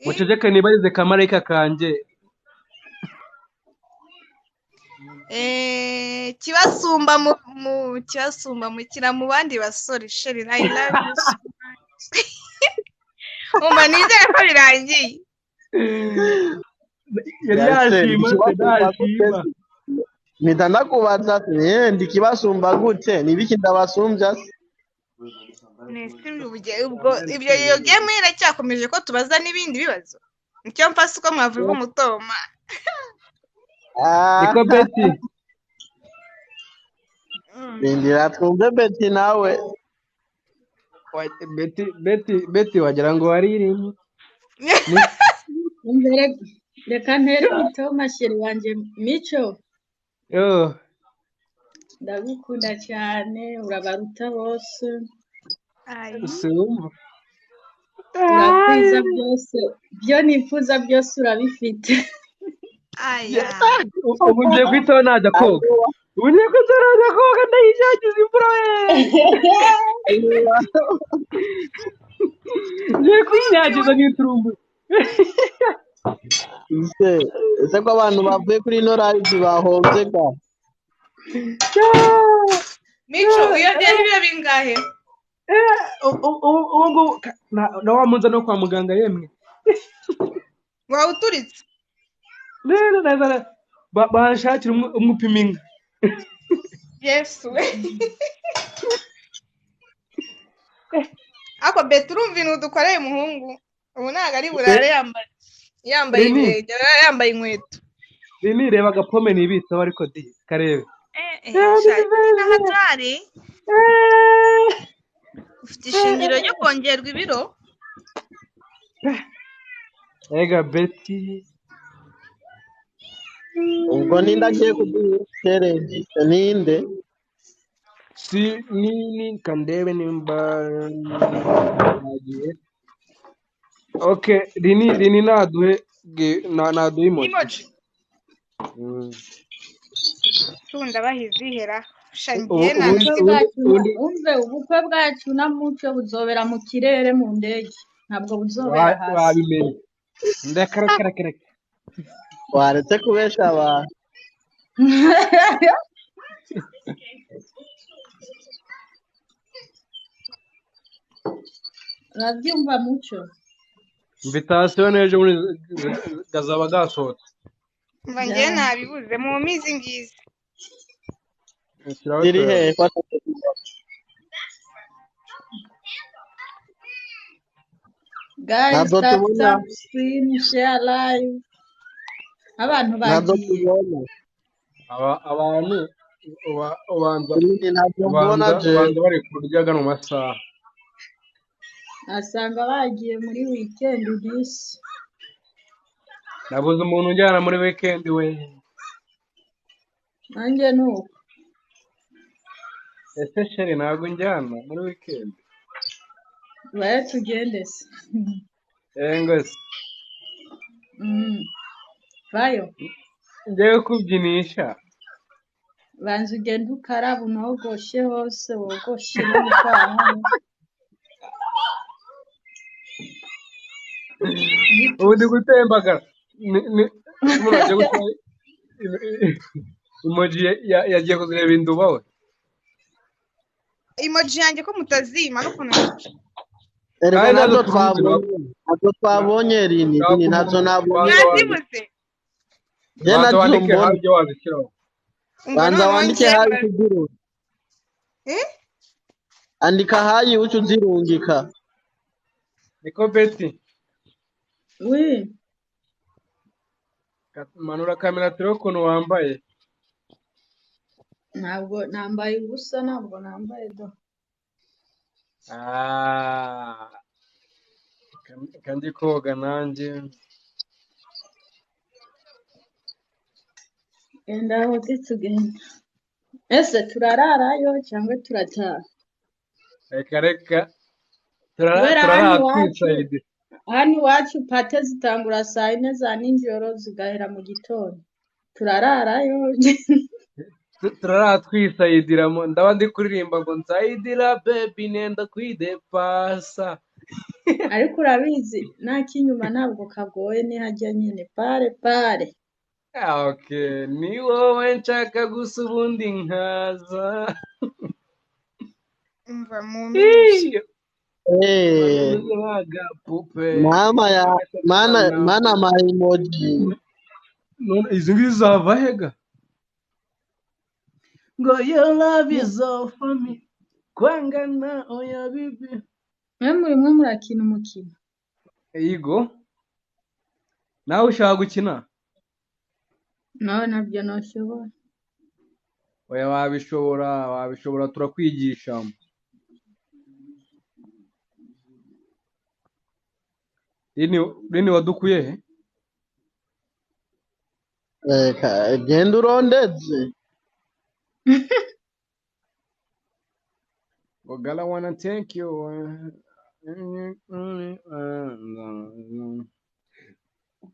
Muceceke nibarize kamarayika kanje. Kibasumba mukira mu bandi basore sheri I love you so much. Umva nizere ko birangiye. Yari yashima ndashima. Mpita ndakubaza ndi kibasumba gute nibiki ndabasumbya ubwo ibyo iyo game iracyakomeje ko tubaza n'ibindi bibazo nicyo mfase uko mwavuye umutoma. Niko Betty Bindira twumve Betty nawe Betty wagira ngo waririmye. Reka ntere umutoma sheri wanje Mico. Ndagukunda cyane urabaruta bose. Urakwiza byose byo nifuza byose urabifite. Ubu ngiye kwitaho najya koga. Ubu ngiye kwitaho najya koga ndayishakiza imvura we. Ngiye kwinyagiza nk'iturumbu. Ese ko abantu bavuye kuri ino live bahombye ga. Mico iyo byo bingahe? Ubu na wamunza no kwa muganga yemwe. Wawuturitse? Neza bashakira umupima. Yes we. Ako beturumva ibintu dukoreye umuhungu. Ubu ntago ari burare yambaye ibirenge yambaye inkweto. Rini reba agapome nibitseho ariko di karebe. Hatari. Ufite ishingiro ryo kongerwa ibiro. Ega Betty. Ubwo nindagiye kuduhereza ninde? Si ni kandebe nimba nagiye. Okay, Rini naduhe emoji. Tunda bahizihera. Shangiye na umve ubukwe bwacu na Muco buzobera mu kirere mu ndege ntabwo buzobera hasi. Wabimenye. Ndakara. Waretse kubesha abantu. Urabyumva Muco? Invitation ejo muri gazaba gasohotse. Mva ngiye nabibuze mu mizi ngize. Iri he fata. Guys, tap screen share live. Abantu bagiye. Abantu ubanza bari kuryaga mu masaha. Asanga bagiye muri weekend this. Nabuze umuntu njyana muri weekend we. Nanjye nuko. Ese sheri ntabwo njyana muri weekend. Baye tugende se. Ngose. Bayo. Ngiye kubyinisha. Banza ugenda ukaraba unogoshe hose wogoshe n'ukwaha. Ubu ndi gutembagara. Muraje gutya. Emoji yagiye kuzireba induba we. Emoji yanjye ko mutazima no kuntu. Erega nazo twabonye Rini nazo nabonye. Nazibuze. Jena mbona. Banza wandike hayi kugira. Andika hayi ucuzirungika. Niko Betty. Oui. Manura kamera turo kono wambaye. Ntabwo nambaye ubusa ntabwo nambaye do. kandi koga nanjye. Enda aho tugenda. Ese turararayo cyangwa turataha? Reka Kubera turara hano iwacu pate zitangura saa 4 za nijoro zigahera mu gitondo. Turararayo. twisayidiramo ndaba ndi kuririmba ngo nsayidira baby nenda kwidepasa. Ariko urabizi n'inyuma ntabwo kagoye nihajya nyine pare. Okay, ni wowe nshaka gusa ubundi nkaza. Umva muminisha. Mana ma emoji. Izi ngizi zava hega ngo your love is all for me kwangana oya bibi. Mwe murakina umukino. Yego nawe ushaka gukina? Nawe nabyo nashobora. Oya wabishobora turakwigisha. Lini wadukuye he? Genda urondeze. Girl, I wanna thank you.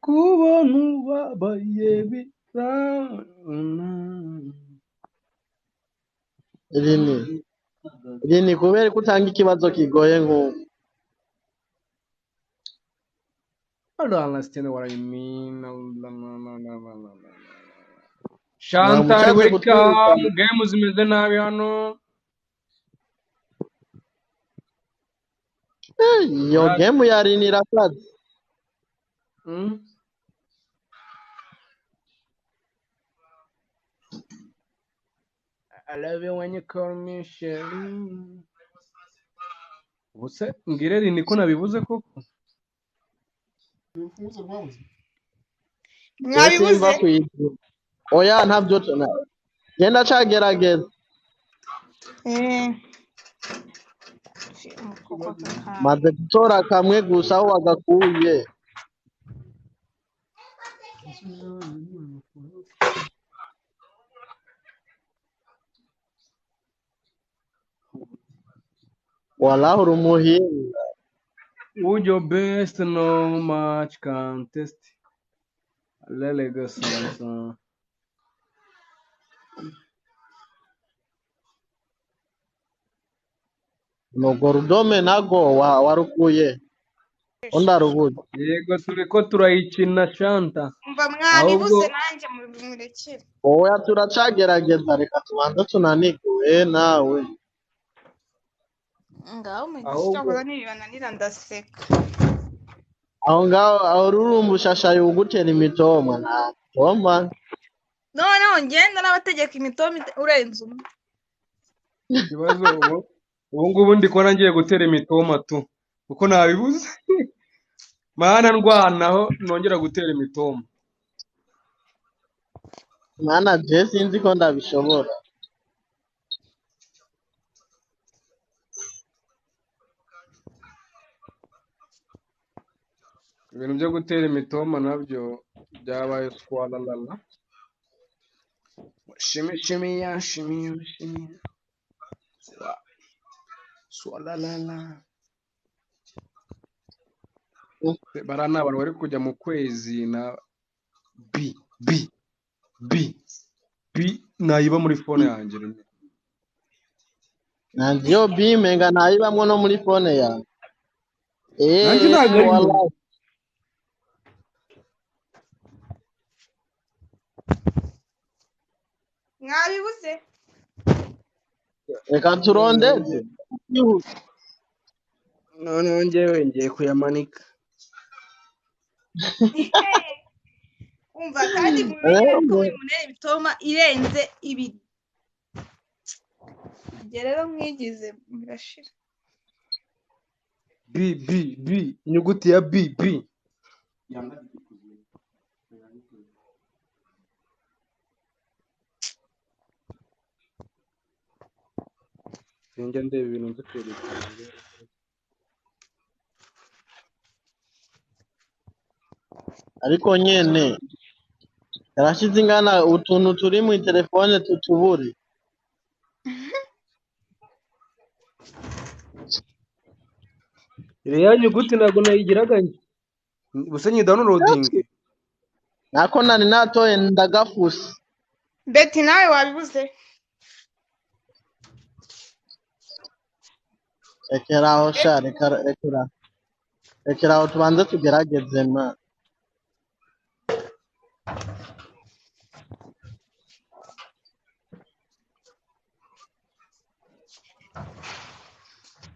Kubona ubabaye bitana. Lini kubera ko utanga ikibazo kigoye nk'uko. I don't understand what I mean. No. Chantal, welcome. Game zimeze nabi hano. Iyo game yarinira kazi. I love you when you call me Shelly. Ubuse ngireri niko nabivuze koko. Mwabibuze? Oya ntabyo genda cagerageza. Maze gutora kamwe gusa aho wagakuye. Wallahi urumuhinga. Would your best no match contest. Lele gasa. Nugo rudome nago warukuye. Ondarubuye. Yego turiko turayikina Shanta. Umva mwabibuze nanjye murekere. Oya turacagerageza reka tubanza tunaniguye nawe. Ngaho mugisha ko nibananira ndaseka. Aho rurumva ushashaye ugutera imitoma na toma. No ngenda n'abategeka imitoma urenze umwe. Kibazo ubu ngubu ndikora ngiye gutera imitoma tu kuko nabibuze. Mana ndwanaho nongera gutera imitoma. Mana je sinzi ko ndabishobora. Ibintu byo gutera imitoma nabyo byabaye swalalala. Shimi ya. Swalalala. Barana abantu bari kujya mu kwezi na B nayiba muri phone yanjye. Nanjye yo bimenga ntayibamwo no muri phone yawe. Nanjye ntago Mwabibuze? Reka turondeze. None njyewe ngiye kuyamanika. Umva kandi mumenye ko bimunera imitoma irenze ibiri. Rero mwigize murashira. B inyuguti ya B. Sinjya ndeba ibintu nzikwerekana. ariko nyene yarashize ingana utuntu turi mu telefone tutubure. iriya nyuguti ntabwo nayigiraga gusa nyi downloading nako nari natoye ndagafuse. Beti nawe wabibuze? Rekeraho sha rekeraho tubanze tugerageze ma.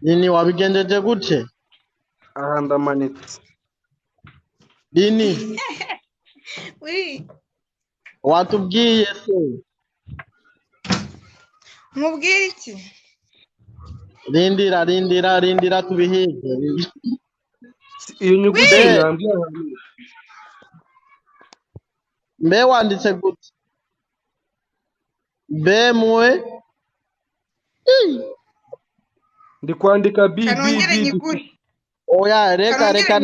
Nini wabigenjeje gute? aha ndamanitse. Nini Oui. watubwiye se? Mubwire iki? Rindira tubihige. Iyo nyuguti nambye mbe wanditse gute? Bemwe ndi kwandika b. Oya reka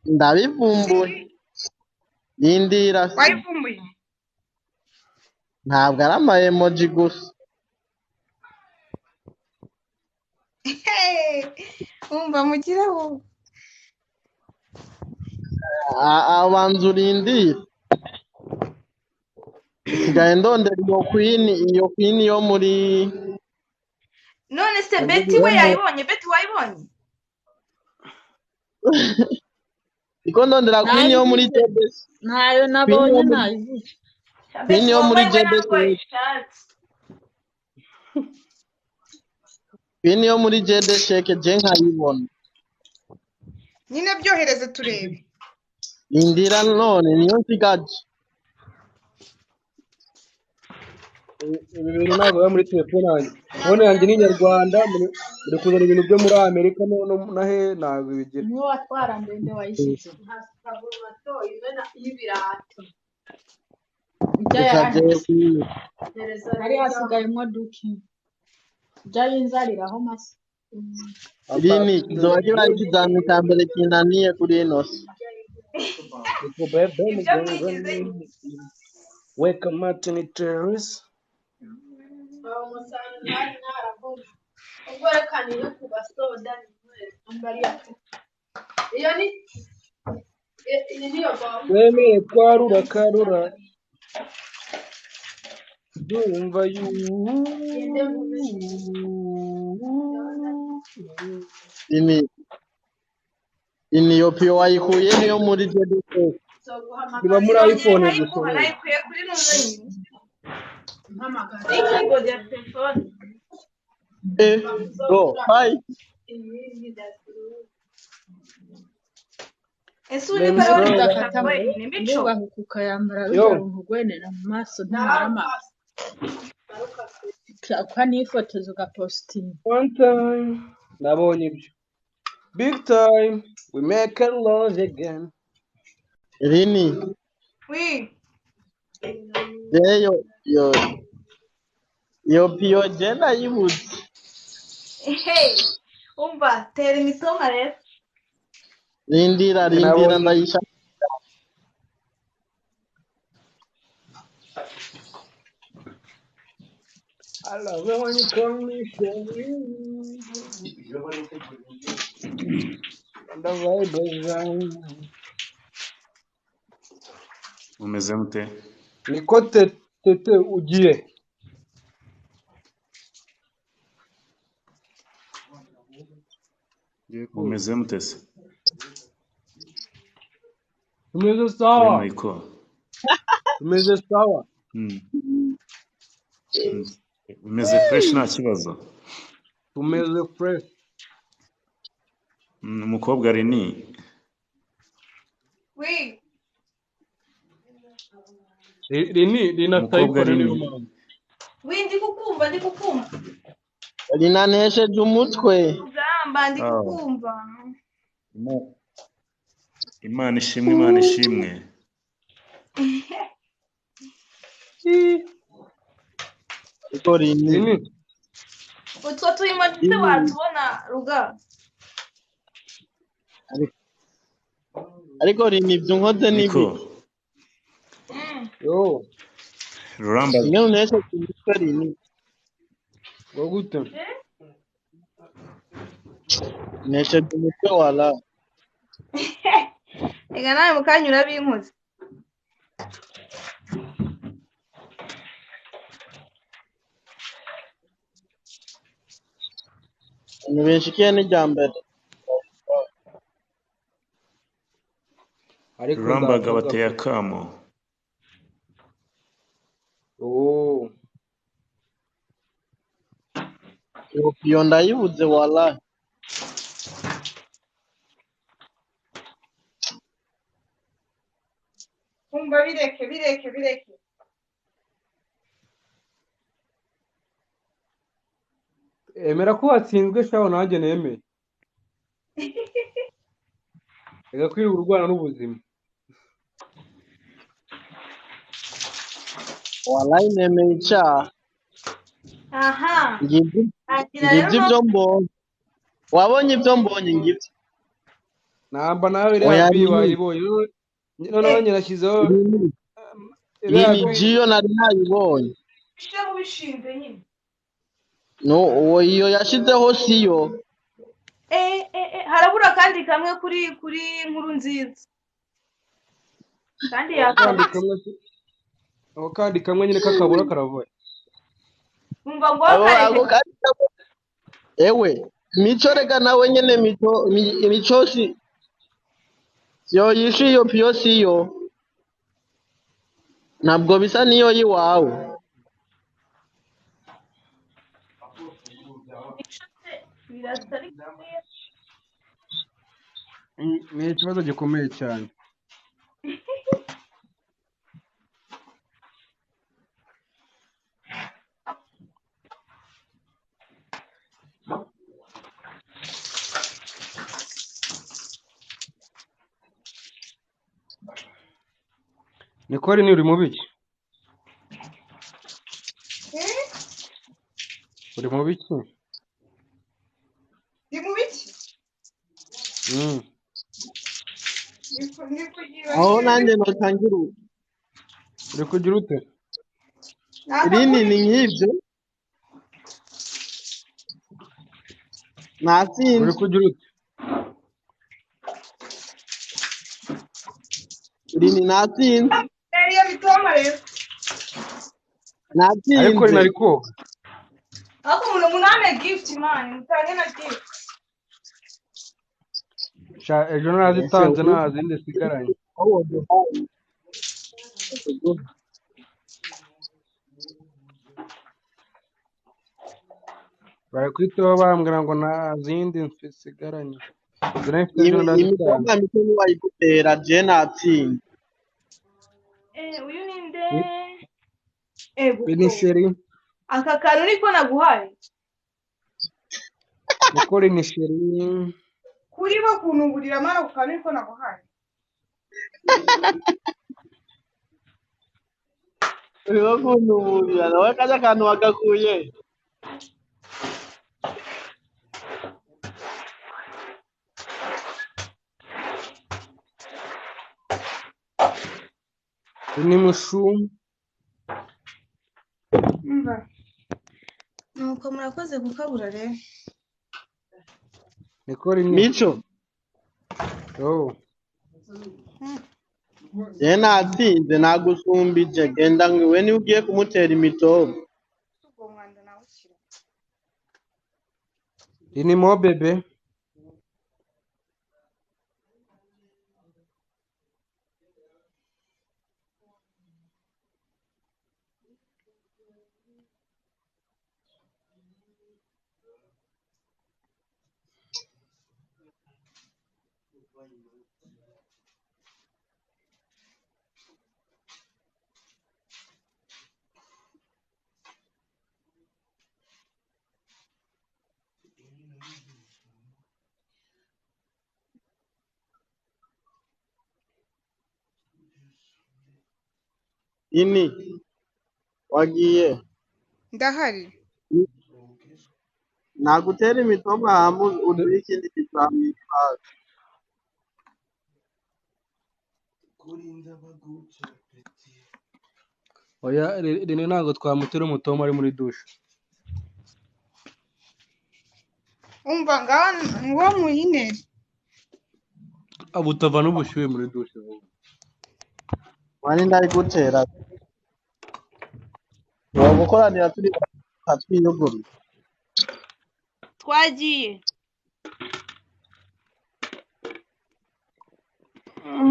ndabivumbura. Rindira wayivumbuye? ntabwo ari ama emoji gusa. Umva mugiraho abanza urindira. Sigaye ndondera iyo queen yo muri. none se Beti we yayibonye? Beti wayibonye? iko ndondera queen yo muri JBS. Ntayo nabonye nayivuze. Queen yo muri JBS. Queen yo muri JBS sheke je nkayibona. Nyine byohereze turebe. Indira none niyo nsigaje. ibi bintu ntabwo biba muri telefone yanjye. Telefone yanjye ni Nyarwanda, muri kuzana ibintu byo muri Amerika na he ntabwo bigira. Niwo watwara ndende wayishyize. y'ibirato. Hari hasigayemo duki. Byayinzariraho mase. Lini kizoba kibaye ikizami cya mbere kinaniye kuri ino si. Welcome Martin Terrace. Wemeye kwarura karura ndumva ini yo pio wayikuye niyo muri JDC. Iba muri iPhone gusa. Nayikuye kuri nuzanyi. Keyboard ya telefone. Go, bye. Ese uri bara ndakatawe nimbico ukayambara bigaruka gwenera mu maso ntarama. Kwa nifotozo gaposting. One time nabonye ibyo. Big time we make a love again. Rini. Oui. Yo pio jenda yibuze. Hey, umba tera imitoma rero. Rindira ndayisha. I love it when you call me Sherry. Umeze mute? Niko tete ugiye. Umeze mute se? Umeze sawa. Michael. Umeze sawa. Umeze fresh nta kibazo. Umeze fresh. Umukobwa Rini. Oui. Rina Rini. Oui, ndikukumva. Rina nesheje umutwe. Ugamba ndikukumva. Imana ishimwe. Iko Rini. Utwo turimo watubona ruga. ariko rini ibyo nkoze niko n'ibiki yo ruramba imwe uneshe ku mutwe rini ngo gute neshe ku mutwe wala Ega nawe mukanya urabinkoze. ni benshi kiye n'ijyambere ariko rurambaga ndavuga bateye ko akamo iyo ndayibuze wala Kumva bireke. emera ko watsinzwe shaho nanjye nemeye reka kwirirwa urwana n'ubuzima wala nemeye icyaha Aha. ngibyo Agira rero ngibyo ibyo mbonye wabonye ibyo mbonye ngibyo namba nawe oya iriya bi rini wayibonye noneho nyirashyizeho rini iriya rini bi jiyo nari nayibonye bishe mubishinze nyine. no uwo iyo yashyizeho siyo Harabura kandi kamwe kuri nkuru nziza. Kandi yakabura. aho kandi kamwe nyine kakabura karavuye Umva ngo ako kareke. kandi ewe mico reka nawe nyene mico siyo yishe iyo piyo siyo ntabwo bisa niyo yiwawe Birasa ariko ni ikibazo gikomeye cyane Nikori ni uri mu biki uri mu biki Ndi mu biki? aho nanjye notangira uri kugira ute rini ni nk'ibyo natsinze uri kugira ute rini natsinze Iyo bitoma rero. ariko natsinze nari koga Ako umuntu ane gift man, mutanye na gift. sha ejo narazitanze nta zindi sigaranye bari kwitaho bambwira ngo nta zindi nsigaranye zira mfite ejo narazitanze imitoma mito niwayigutera je natsinze Uyu ninde? binisheri Aka kantu niko naguhaye. Nikori nisheri Kuri bo kunungurira mara ku kantu niko naguhaye. uriho kuntuburira nawe kajya akantu wagakuye ni mushu Umva. Nuko murakoze kukabura rero. Nikori ni mico je natsinze nagusumbije genda ngwe niba ugiye kumutera imitobo Ubwo mwanda nawe ushyira. ni mo bebe ini wagiye Ndahari. nagutera imitobo hama uduhe ikindi kizamini hafi oya Rene ntabwo twamutera umutoma ari muri dushe. umva ngo muyinere abutava n'ubushyuhe muri dushe. Mani ndari gutera. Uwo gukoranira turi twiyuguru. twagiye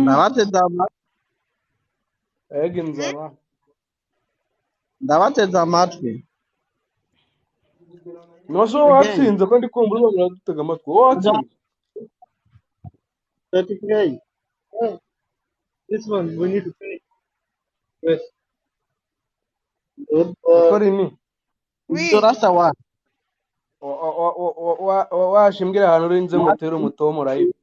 Ndabateza amatwi. Ege nzaba. Ndabateza amatwi. Noso watsinze ko ndi kumva urabona dutega amatwi. Watsinze. 33. Oh, this one we need to finish. Yes. Korini. Dorasa wa. Washimbira ahantu urinze mutera umutoma urayiba.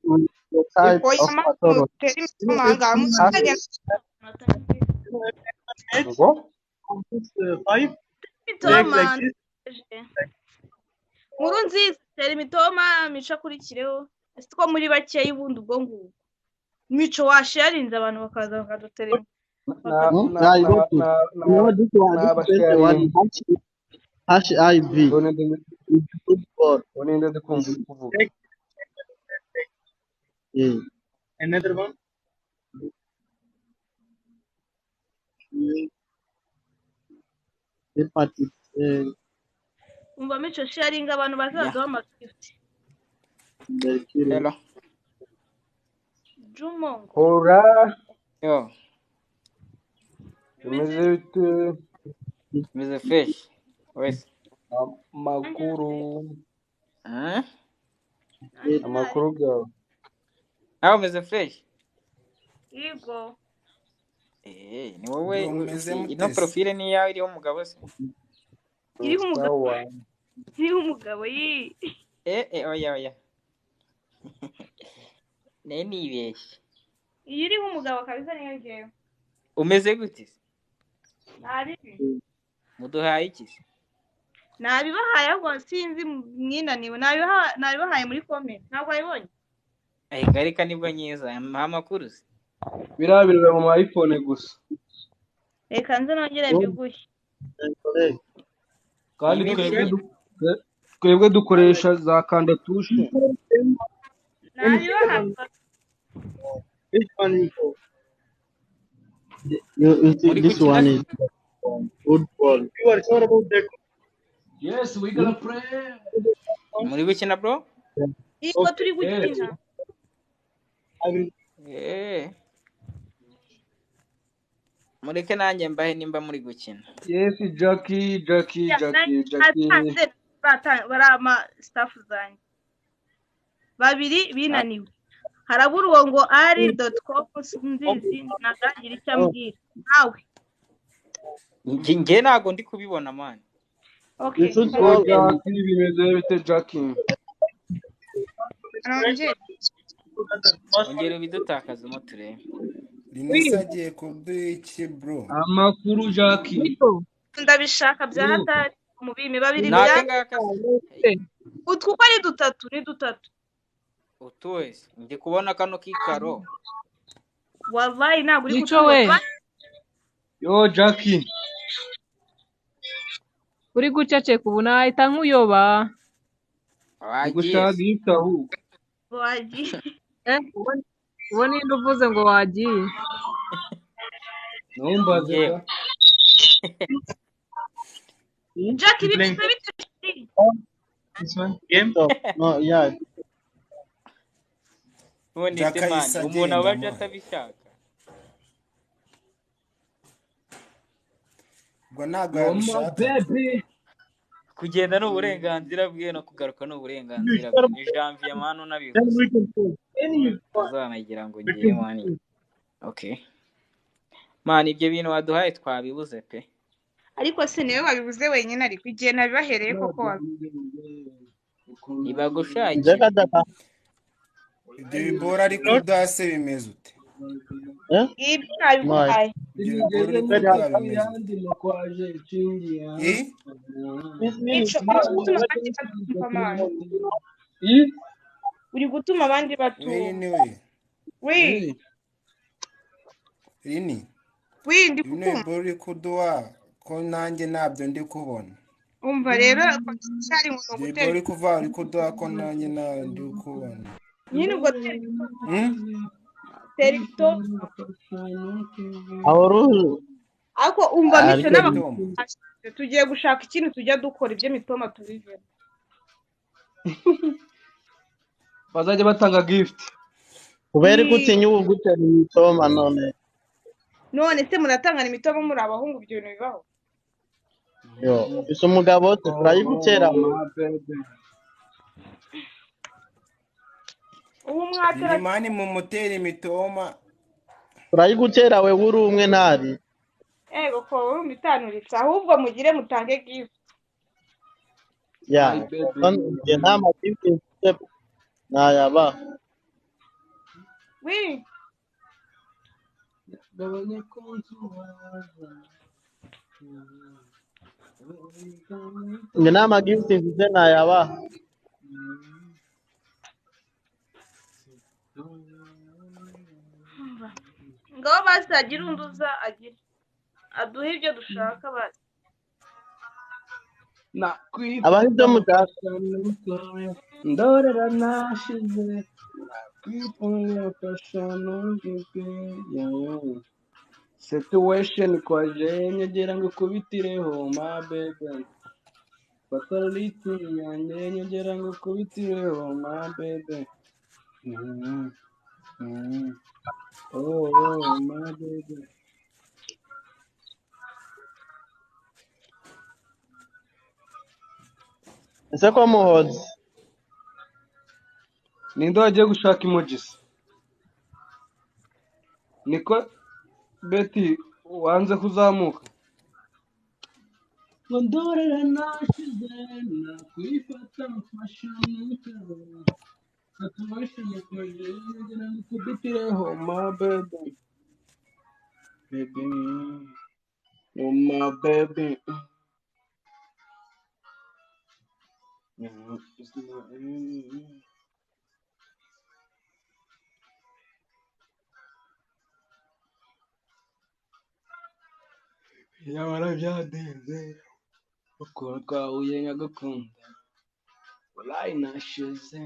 nkuru nziza tera imitoma mico akurikireho ese ko muri bakeya ubundi ubwo ngubwo mico washarinze abantu bakaza bakadutera #IV Another one. umva mico sharinga abantu bazaduha amagift. Hello. Jumongo. Hora. Yo. Meze fresh. Wese. Makuru. Amakuru gawe. Aho meze fresh. Yego. Ni wowe ino profile ni yawe iriho umugabo se? Iriho umugabo yi. Oya. Nibeshye. Iyo iriho umugabo kabisa niyo ngewe. Umeze gute? Nari. Muduhaye iki? Nabibahaye ahubwo sinzi mwinaniwe. Nabibahaye muri comment. Ntabwo ayibonye. Garika nibwo nyiza. Amakuru se? Birabirira mu iPhone gusa. Reka nze nongere mbiguhe. Kandi twebwe dukoresha za kanda tushe. Nabibahaye. This one is football. You are sure about that? Yes, we gonna pray. Muri gukina bro? Iko turi gukina. Mureke nanjye mbahe nimba muri gukina. Yes, Jackie. Barama staff zanjye. Babiri binaniwe. Harabura uwo ngo ari.com nzizi nagangira icyo ambwira. Nawe. Nge nago ndi kubibona man. Okay. Bimeze bite Jackie? Ongera bidutakaza mo turebe. Rinisagiye kubwiki bro. Amakuru Jackie. Ndabishaka bya hatari mu bimi babiri bya. Utwo ari dutatu ni dutatu. Utuwese ndi kubona kano kikaro. Wallahi ntabwo uri kutuwe. Yo Jackie. Uri guceceka ubu nahita nkuyoba. Gushaka yitaho. Wagiye. Uwo ninde uvuze ngo wagiye? Numbaze. Jackie bite. This one game top. No, yeah. Ubundi se umuntu abaje atabishaka. Ngo ntago bishaka. Kugenda no uburenganzira bwe no kugaruka no uburenganzira bwe. Ni Janvier manu nabivuze. Uzanagira ngo ngiye mani. Okay. Mani ibyo bintu waduhaye twabibuze pe. Ariko se niwe wabibuze wenyine ariko igihe nabibahereye koko wabi. Ibagushaki. Ibyo bibora ariko udase bimeze ute? Ibyo nabibahaye. Uri gutuma abandi batumva. Anyway. Oui. Rini. Windi Bino kukumva. bori kuduwa ko nanjye nabyo ndi kubona. Umva rero cyari mu gutera. Bori kuva uri kuduwa ko nanjye ndi kubona. Nyine ubwo terito. Aho ruhu. Ako umva mico n'abantu tugiye gushaka ikintu tujya dukora ibyo mitoma tubivemo. Bazajya batanga gift. Kubera gutinya ubu gutera imitoma none. None se muratanga imitoma muri abahungu ibyo bintu bibaho? Yo, iso mugabo turayigutera. Ubu mwatera Imani mu mutera imitoma. Turayigutera we uri umwe ntari. Ego ko urumva itanuritse ahubwo mugire mutange gift. Ya, nge nama gift nayaba. Oui. Nge nama gift mfite nayaba. Ngabo basagira unduza agira aduhe ibyo dushaka basi. Abahibyo mutaka ndorera nashize nakwifunga kashano situation kwa jenye gera ngo kubitireho my baby fatality yanjye nyegera ngo kubitireho my baby oh my baby. ese ko muhoze ninde wagiye gushaka emojis niko Betty wanze kuzamuka ngo ndorera nashize nakwifata mfasha n'ukaba situation kwaje nyegera ngo kubitireho my baby baby oh my baby. Yabara byadenze uko twahuye nyagakunda wallahi nashize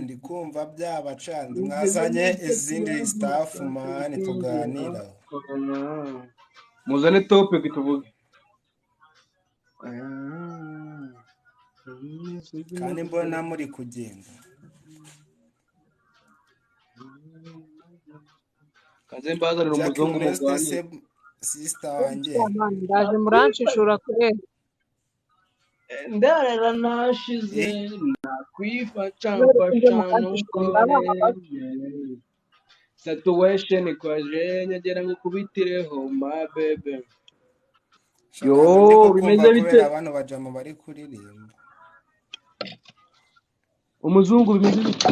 Ndi kumva byabacanda mwazanye izindi staff man tuganira muzane topic tuvuge kandi mbona muri kugenda kaze mbazanira umuzungu mugani sister wanjye ndaje muranshishura kureba ndarara nashize nakwifasha nuko situation kwaje nyegera ngo kubitireho my baby. Yo bimeze bite abantu bajama bari kuririmba umuzungu bimeze bite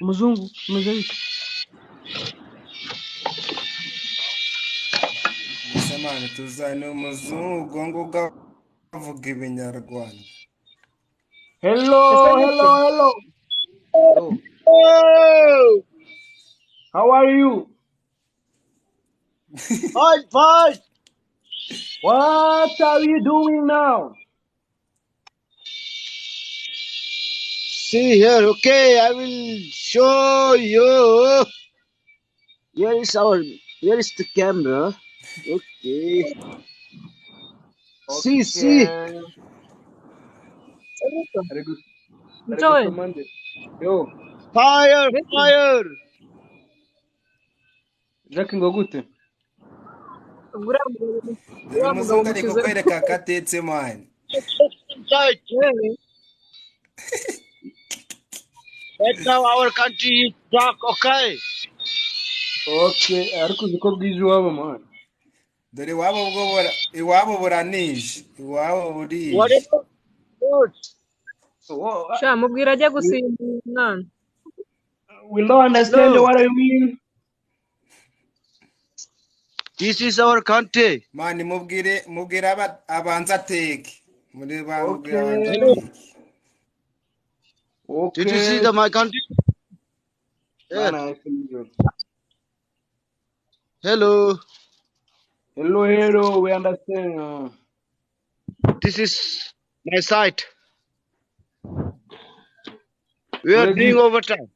umuzungu bimeze bite Musamane tuzane umuzungu ngo uvuga ibinyarwanda. Hello. Oh. How are you? Fine. What are you doing now? See here, okay, I will show you. Here is the camera. Okay. See. Yo. Fire. Jack ngo gute? Uyu muzungu ari kukwereka katetse mani. Right now our country is dark, okay? Okay, ariko uziko bwije iwabo mani. Dore iwabo buranije. Iwabo burije. What is good? Sha mubwira ajya gusimbura umwana. We don't understand what you mean. This is our country. Mani mubwire abanza teke. Muri bamubwira abanza teke. Okay. Did you see my country? Yeah. Hello. Hello, we understand. This is my site. We are The doing gift. overtime.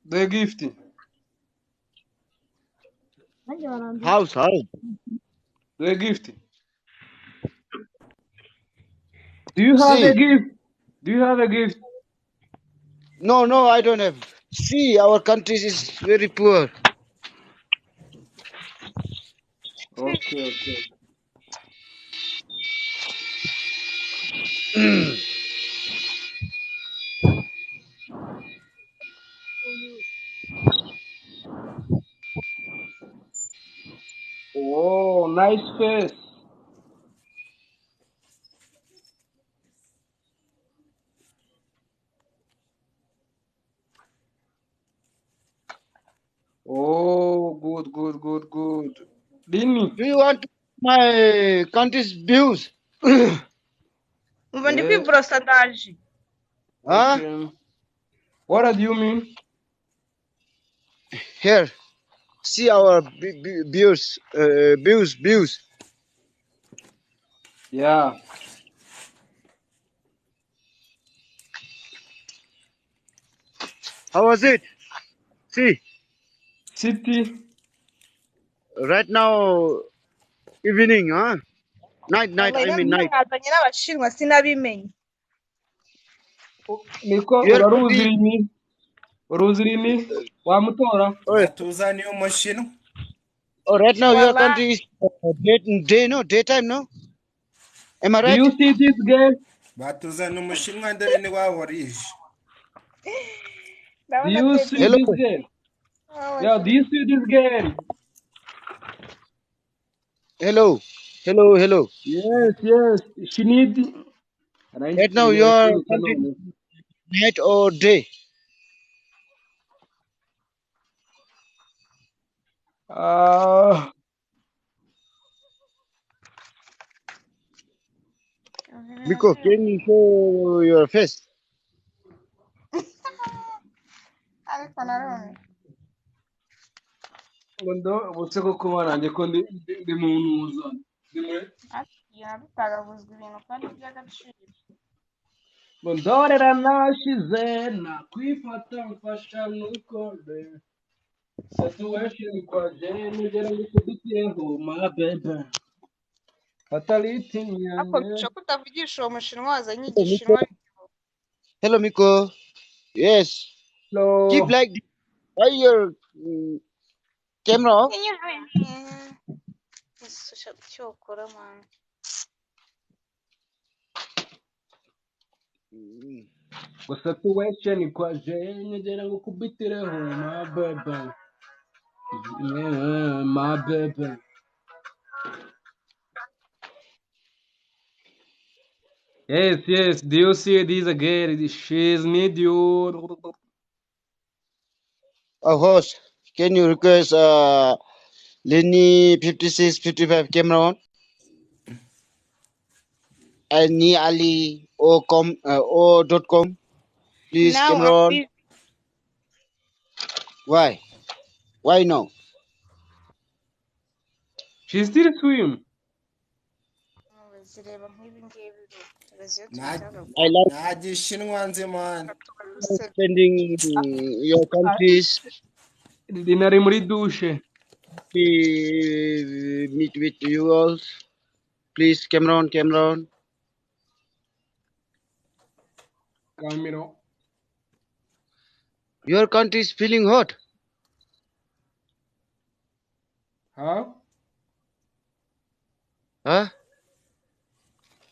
The gift. House. The gift. Do you have a See. gift? Do you have a gift? No, I don't have. See, our country is very poor. Okay. Oh, nice face. Oh, good. Dini. Do you want my country's views? Umva ndi Yes. kwiborosa ndaje. Huh? Okay. What do you mean? Here. See our views. Views. Yeah. How was it? See. City. Right now, evening, huh? Night. I mean Nyine night. mwazanye n'abashinwa sinabimenye. Niko Your uraruzi country. rini? Uruzi rini? Wamutora? batuzaniye umushinwa. Oh, right now your Wallahi. country is daytime, no? Am I Do right? you see this girl? batuzaniye umushinwa dore ni wabo rije. Do you see Hello. this girl? Yeah, do you see this girl? Hello. Yes. She need. Right now your country night or day? Miko, can you show your face? Ariko narone. Ngondo ubuse ko kuba nanjye ko ndi mu ntuza. Ndi muri. Ati bitagabuzwa ibintu kandi by'agaciro. Ngo ndorera nashize nakwifata mfasha nukore. Situation kwa jeni jera ngikubitiyeho my baby. Fatality Ako nyange. bico kutavugisha uwo mushinwa wazanye igishinwa. Hello, Miko. Yes. Hello. Keep like why your camera off? Cyokora man. Ngo situation kwa jeni jera ngikubitiyeho my baby. Yeah, my baby. Yes. Do you see this again? She's need you. Of course. Can you request Lenny 5655 camera on? And Ni Ali o.com. Please Now camera I'm on. busy. Why? Why no? She still swim. Zireba nk'ibi ngibi rezo I like nta gishinwa nzi man. spending your countries. Dinari muri douche. Meet with you all. Please, camera on. Camera. Your country is feeling hot. Huh?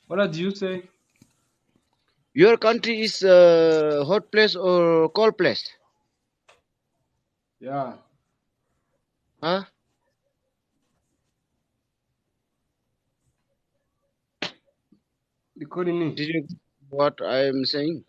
What did you say? Your country is a hot place or cold place? Yeah. Did you what I am saying?